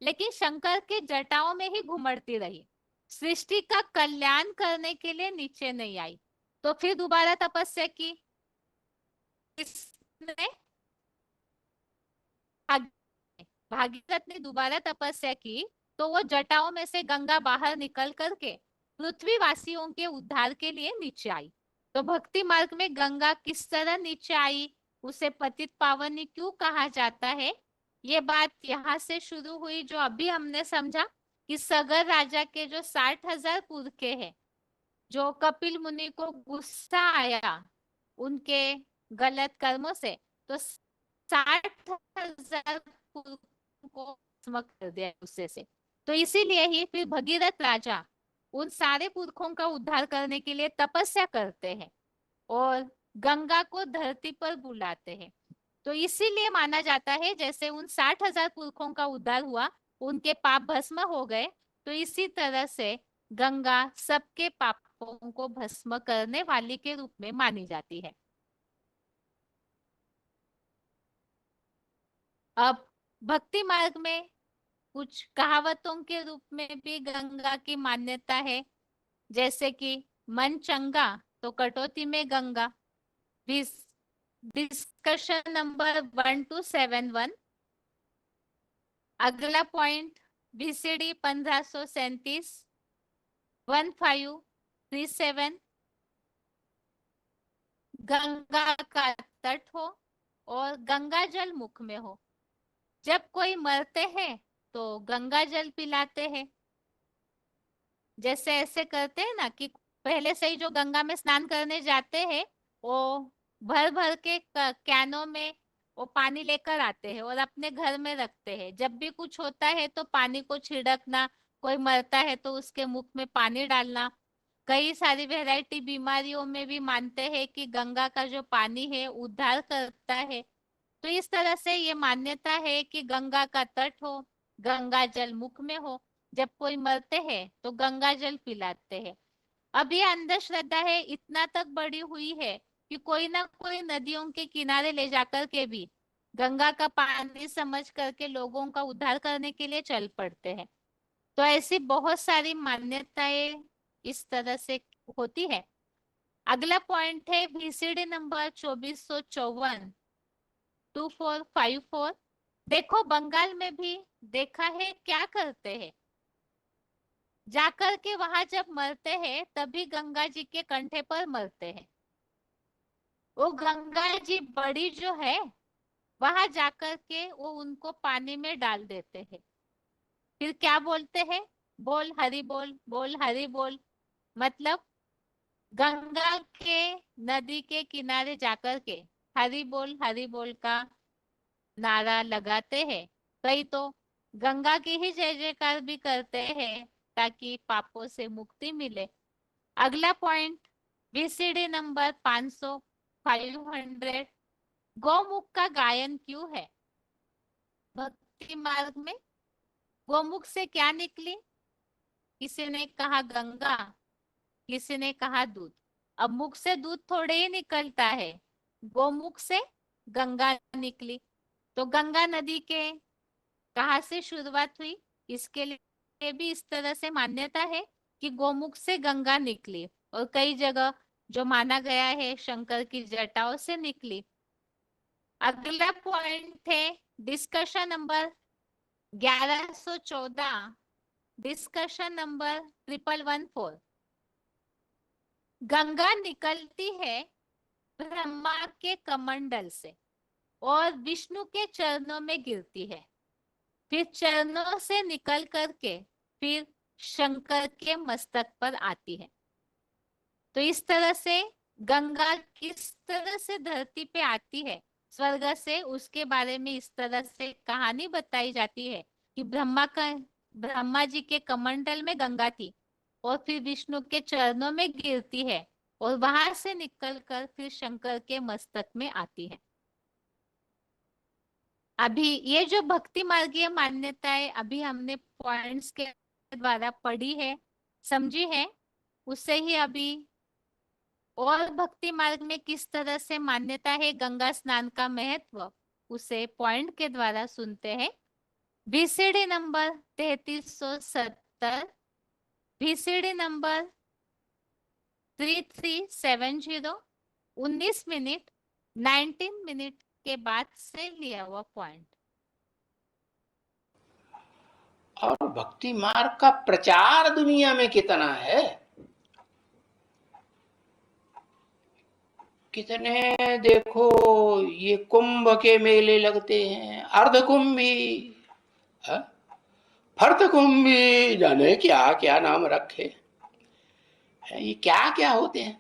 लेकिन शंकर के जटाओं में ही घुमड़ती रही। सृष्टि का कल्याण करने के लिए नीचे नहीं आई। तो फिर दोबारा तपस्या की, किसने? भाग- भागीरथ ने दोबारा तपस्या की तो वो जटाओं में से गंगा बाहर निकल करके पृथ्वी वासियों के उद्धार के लिए नीचे आई। तो भक्ति मार्ग में गंगा किस तरह नीचे आई, उसे पतित पावनी क्यों कहा जाता है, ये बात यहाँ से शुरू हुई जो अभी हमने समझा कि सगर राजा के जो 60,000 पुरखे हैं, जो कपिल मुनि को गुस्सा आया उनके गलत कर्मों से, तो 60,000 पुरखों को भस्म कर दिया गुस्से से। तो इसीलिए ही फिर भगीरथ राजा उन सारे पुरखों का उद्धार करने के लिए तपस्या करते हैं और गंगा को धरती पर बुलाते हैं। तो इसीलिए माना जाता है जैसे उन 60,000 पुरखों का उद्धार हुआ, उनके पाप भस्म हो गए, तो इसी तरह से गंगा सबके पापों को भस्म करने वाली के रूप में मानी जाती है। अब भक्ति मार्ग में कुछ कहावतों के रूप में भी गंगा की मान्यता है, जैसे कि मन चंगा तो कटौती में गंगा। Discussion number 1271। अगला पॉइंट, बीसीडी 1537, 1537। गंगा का तट हो और गंगा जल मुख में हो। जब कोई मरते हैं तो गंगा जल पिलाते हैं। जैसे ऐसे करते हैं ना कि पहले से ही जो गंगा में स्नान करने जाते हैं वो भर भर के कैनों में वो पानी लेकर आते हैं और अपने घर में रखते हैं। जब भी कुछ होता है तो पानी को छिड़कना, कोई मरता है तो उसके मुख में पानी डालना। कई सारी वैरायटी बीमारियों में भी मानते हैं कि गंगा का जो पानी है उद्धार करता है। तो इस तरह से ये मान्यता है कि गंगा का तट हो, गंगा जल मुख में हो, जब कोई मरते हैं तो गंगा जल पिलाते हैं। अब ये अंधश्रद्धा है इतना तक बढ़ी हुई है कि कोई ना कोई नदियों के किनारे ले जाकर के भी गंगा का पानी समझ करके लोगों का उद्धार करने के लिए चल पड़ते हैं। तो ऐसी बहुत सारी मान्यताएं इस तरह से होती है। अगला पॉइंट है वीसीडी नंबर 2454, 2454। देखो बंगाल में भी देखा है क्या करते हैं, जाकर के वहां जब मरते हैं तभी गंगा जी के कंठे पर मरते हैं। वो गंगा जी बड़ी जो है वहां जाकर के वो उनको पानी में डाल देते हैं। फिर क्या बोलते हैं, बोल हरि बोल, बोल हरि बोल। मतलब गंगा के नदी के किनारे जाकर के हरि बोल का नारा लगाते हैं। कई तो गंगा की ही जय जयकार भी करते हैं ताकि पापों से मुक्ति मिले। अगला पॉइंट, बीसीडी नंबर 500, 500। गौमुख का गायन क्यों है भक्ति मार्ग में? गौमुख से क्या निकली? किसी ने कहा गंगा, किसी ने कहा दूध। अब मुख से दूध थोड़े ही निकलता है, गोमुख से गंगा निकली। तो गंगा नदी के कहाँ से शुरुआत हुई, इसके लिए भी इस तरह से मान्यता है कि गोमुख से गंगा निकली। और कई जगह जो माना गया है शंकर की जटाओं से निकली। अगला पॉइंट है discussion number 1114, discussion number 1114। Ganga निकलती है ब्रह्मा के कमंडल से और विष्णु के चरणों में गिरती है, फिर चरणों से निकल करके फिर शंकर के मस्तक पर आती है। तो इस तरह से गंगा किस तरह से धरती पे आती है स्वर्ग से, उसके बारे में इस तरह से कहानी बताई जाती है कि ब्रह्मा जी के कमंडल में गंगा थी और फिर विष्णु के चरणों में गिरती है और वहां से निकलकर फिर शंकर के मस्तक में आती है। अभी ये जो भक्ति मार्गीय मान्यताएं अभी हमने पॉइंट्स के द्वारा पढ़ी है, समझी है, उससे ही अभी और भक्ति मार्ग में किस तरह से मान्यता है गंगा स्नान का महत्व, उसे पॉइंट के द्वारा सुनते हैं। BCD number 3370, BCD number 3370, 19 minute 19 minute के बाद से लिया हुआ पॉइंट। और भक्ति मार्ग का प्रचार दुनिया में कितना है, कितने देखो ये कुंभ के मेले लगते हैं, अर्ध कुंभी, फर्द कुंभी, जाने क्या क्या नाम रखे, ये क्या क्या होते हैं,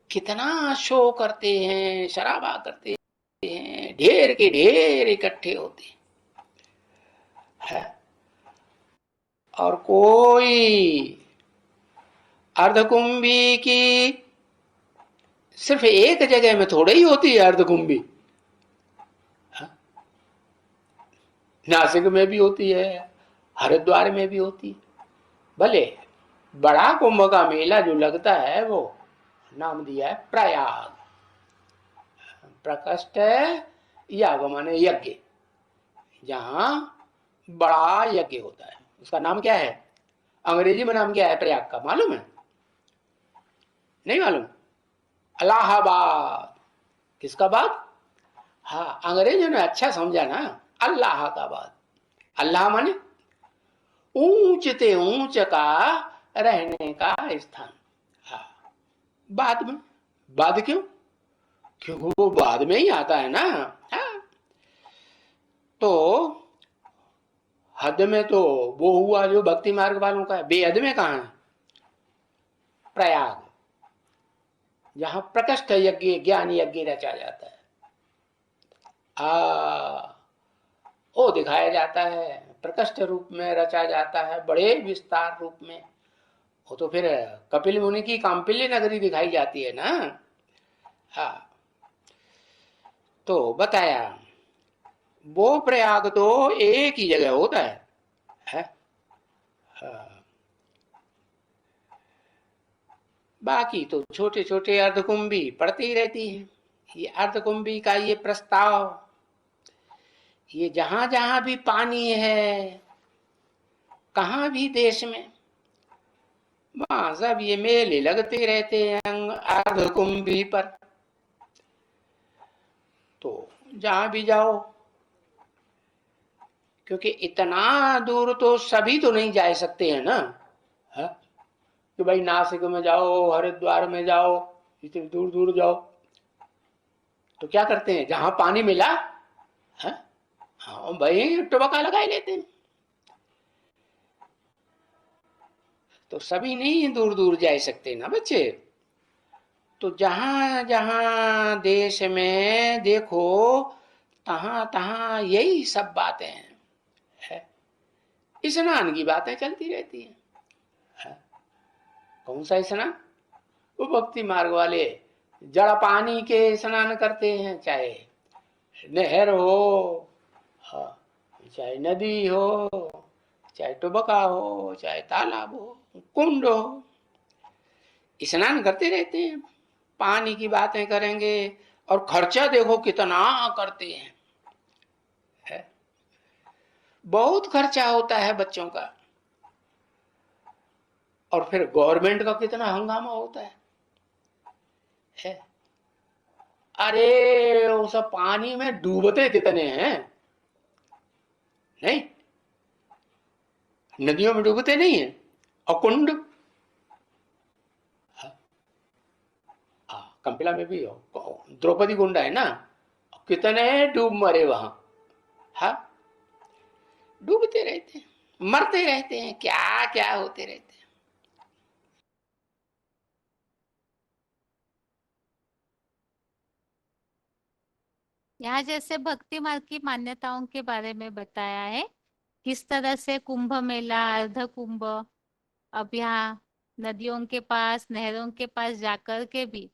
कितना शो करते हैं, शराबा करते हैं, ढेर के ढेर इकट्ठे होते हैं। और कोई अर्धकुंभी की सिर्फ एक जगह में थोड़ी ही होती है अर्धकुंभी, नासिक में भी होती है, हरिद्वार में भी होती है। भले बड़ा कुंभ का मेला जो लगता है वो नाम दिया है प्रयाग, प्रकष्ट याग माने यज्ञ, जहां बड़ा यज्ञ होता है, उसका नाम क्या है, अंग्रेजी में नाम क्या है प्रयाग का, मालूम है? नहीं मालूम? इलाहाबाद। किसका बाद? हाँ, अंग्रेजों ने अच्छा समझा ना, अल्लाह का बाद। अल्लाह माने ऊंच ते ऊंच का रहने का स्थान। हाँ, बाद में, बाद क्यों? क्योंकि वो बाद में ही आता है ना। हाँ, तो हद में तो वो हुआ जो भक्ति मार्ग वालों का है, बेहद में कहां है? प्रयाग, जहां प्रकृष्ट यज्ञ ज्ञान यज्ञ रचा जाता है, वो दिखाया जाता है, प्रकृष्ट रूप में रचा जाता है, बड़े विस्तार रूप में। वो तो फिर कपिल मुनि की काम्पिल्य नगरी दिखाई जाती है ना। हाँ, तो बताया वो प्रयाग तो एक ही जगह होता है? हाँ। बाकी तो छोटे छोटे अर्धकुंभी पड़ती ही रहती हैं। ये अर्धकुंभी का ये प्रस्ताव, ये जहां जहां भी पानी है, कहां भी देश में, वहां सब ये मेले लगते रहते हैं अर्धकुंभी पर। तो जहां भी जाओ, क्योंकि इतना दूर तो सभी तो नहीं जा सकते हैं ना, है? कि भाई नासिक में जाओ, हरिद्वार में जाओ, इतनी दूर दूर जाओ, तो क्या करते हैं, जहां पानी मिला है, हाँ भाई टबका लगा लेते हैं। तो सभी नहीं दूर दूर जा सकते ना बच्चे। तो जहां जहां देश में देखो, तहां तहां यही सब बातें हैं, स्नान की बातें चलती रहती हैं। है? कौन सा स्नान? वो भक्ति मार्ग वाले जड़ पानी के स्नान करते हैं, चाहे नहर हो, हाँ, चाहे नदी हो, चाहे टुबका हो, चाहे तालाब हो, कुंड हो, स्नान करते रहते हैं, पानी की बातें करेंगे। और खर्चा देखो कितना करते हैं, है? बहुत खर्चा होता है बच्चों का। और फिर गवर्नमेंट का कितना हंगामा होता है? अरे वो सब पानी में डूबते कितने हैं, नहीं? नदियों में डूबते नहीं है। और कुंड, कंपिला में भी हो, द्रौपदी कुंड है ना, कितने डूब मरे वहां। हाँ, डूबते रहते हैं, मरते रहते हैं, क्या क्या होते रहते हैं। यहाँ जैसे भक्ति मार्ग की मान्यताओं के बारे में बताया है, किस तरह से कुंभ मेला, अर्ध कुंभ, अब यहाँ नदियों के पास, नहरों के पास जाकर के भी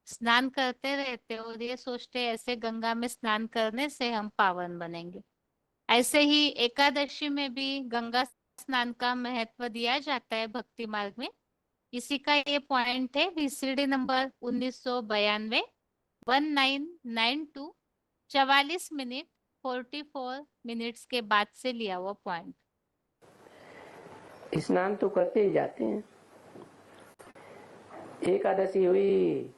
स्नान करते रहते और ये सोचते ऐसे गंगा में स्नान करने से हम पावन बनेंगे। ऐसे ही एकादशी में भी गंगा स्नान का महत्व दिया जाता है भक्ति मार्ग में। इसी का ये पॉइंट है VCD नंबर 1992, 1992, 44 मिनट 44 मिनट्स के बाद से लिया हुआ पॉइंट। स्नान तो करते ही जाते हैं। एकादशी हुई,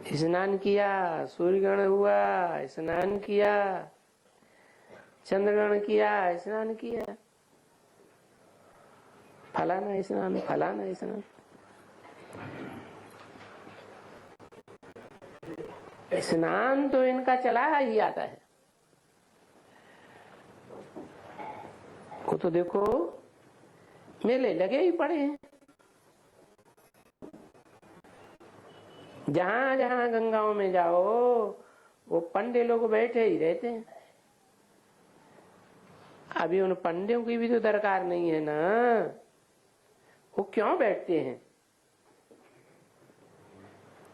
स्नान किया, सूर्य ग्रहण हुआ, स्नान किया, चंद्र ग्रहण किया, स्नान किया, फलाना स्नान, फलाना स्नान। स्नान तो इनका चला ही आता है। वो तो देखो मेले लगे ही पड़े हैं, जहां जहां गंगाओं में जाओ वो पंडे लोग बैठे ही रहते हैं। अभी उन पंडियों की भी तो दरकार नहीं है ना, वो क्यों बैठते हैं?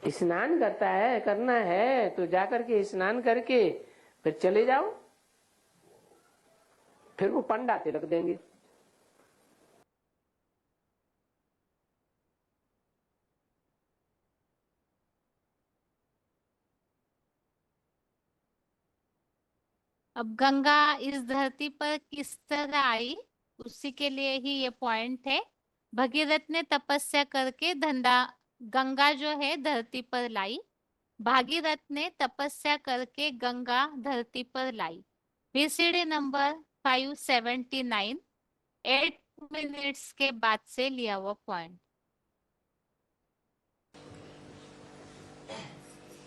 स्नान करना है तो जाकर के स्नान करके फिर चले जाओ, फिर वो पंडा तिलक देंगे। अब गंगा इस धरती पर किस तरह आई, उसी के लिए ही ये पॉइंट है। भगीरथ ने तपस्या करके धंधा गंगा जो है धरती पर लाई। भागीरथ ने तपस्या करके गंगा धरती पर लाई। बीसीडी नंबर 579, 8 मिनट्स के बाद से लिया हुआ पॉइंट।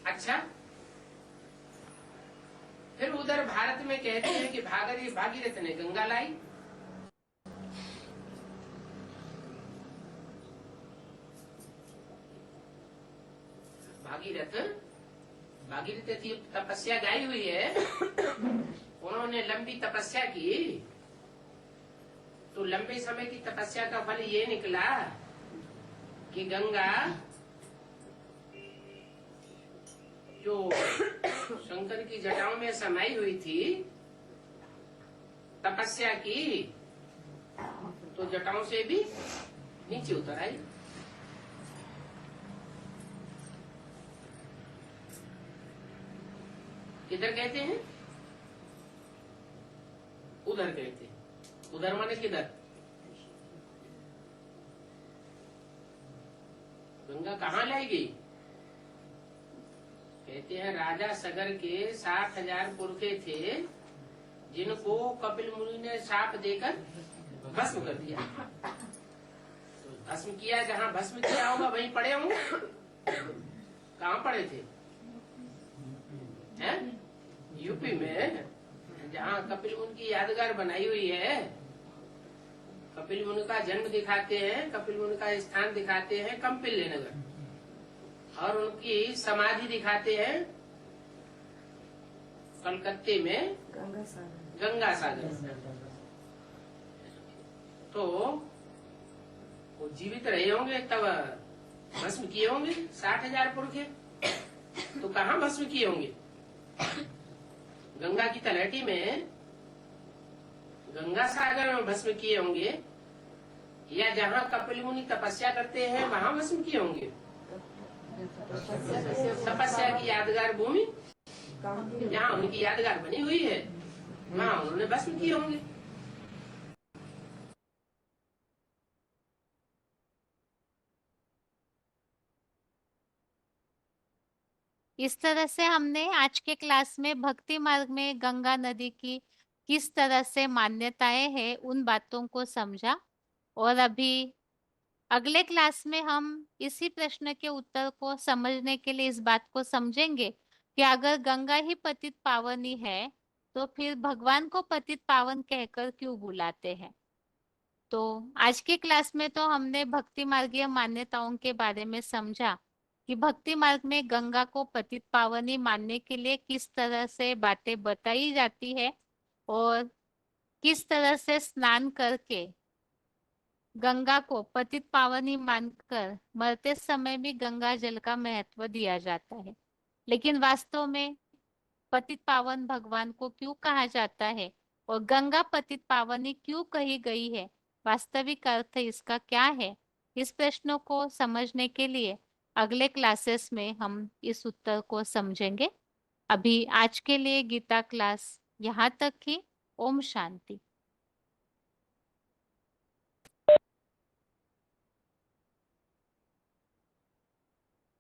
अच्छा, फिर उधर भारत में कहते हैं कि भागीरथ ने गंगा लाई। भागीरथ की तपस्या गाई हुई है, उन्होंने लंबी तपस्या की, तो लंबे समय की तपस्या का फल ये निकला कि गंगा जो शंकर की जटाओं में समाई हुई थी, तपस्या की तो जटाओं से भी नीचे उतर आई। किधर कहते हैं? उधर कहते हैं। उधर माने किधर? गंगा कहाँ लाई गई? कहते हैं राजा सगर के 60,000 पुरखे थे, जिनको कपिल मुनि ने शाप देकर भस्म कर दिया। तो भस्म किया, जहाँ भस्म किया होगा वहीं पड़े होंगे। कहाँ पड़े थे? हैं? यूपी में, जहाँ कपिल मुनि की यादगार बनाई हुई है। कपिल मुनि का जन्म दिखाते हैं, कपिल मुनि का स्थान दिखाते हैं कंपिल्य नगर, और उनकी समाधि दिखाते हैं कलकत्ते में गंगा सागर। तो वो जीवित रहे होंगे तब भस्म किए होंगे 60,000 पुरखे। तो कहाँ भस्म किए होंगे? गंगा की तलहटी में, गंगा सागर में भस्म किए होंगे, या जहाँ कपिल मुनि तपस्या करते हैं वहां भस्म किए होंगे। तपस्या की यादगार भूमि जहाँ उनकी यादगार बनी हुई है, वहाँ उन्होंने भस्म किए होंगे। इस तरह से हमने आज के क्लास में भक्ति मार्ग में गंगा नदी की किस तरह से मान्यताएं हैं उन बातों को समझा। और अभी अगले क्लास में हम इसी प्रश्न के उत्तर को समझने के लिए इस बात को समझेंगे कि अगर गंगा ही पतित पावनी है तो फिर भगवान को पतित पावन कहकर क्यों बुलाते हैं। तो आज की क्लास में तो हमने भक्ति मार्गीय मान्यताओं के बारे में समझा कि भक्ति मार्ग में गंगा को पतित पावनी मानने के लिए किस तरह से बातें बताई जाती है और किस तरह से स्नान करके गंगा को पतित पावनी मानकर मरते समय भी गंगा जल का महत्व दिया जाता है। लेकिन वास्तव में पतित पावन भगवान को क्यों कहा जाता है और गंगा पतित पावनी क्यों कही गई है, वास्तविक अर्थ इसका क्या है, इस प्रश्नों को समझने के लिए अगले क्लासेस में हम इस उत्तर को समझेंगे। अभी आज के लिए गीता क्लास यहाँ तक ही। ओम शांति।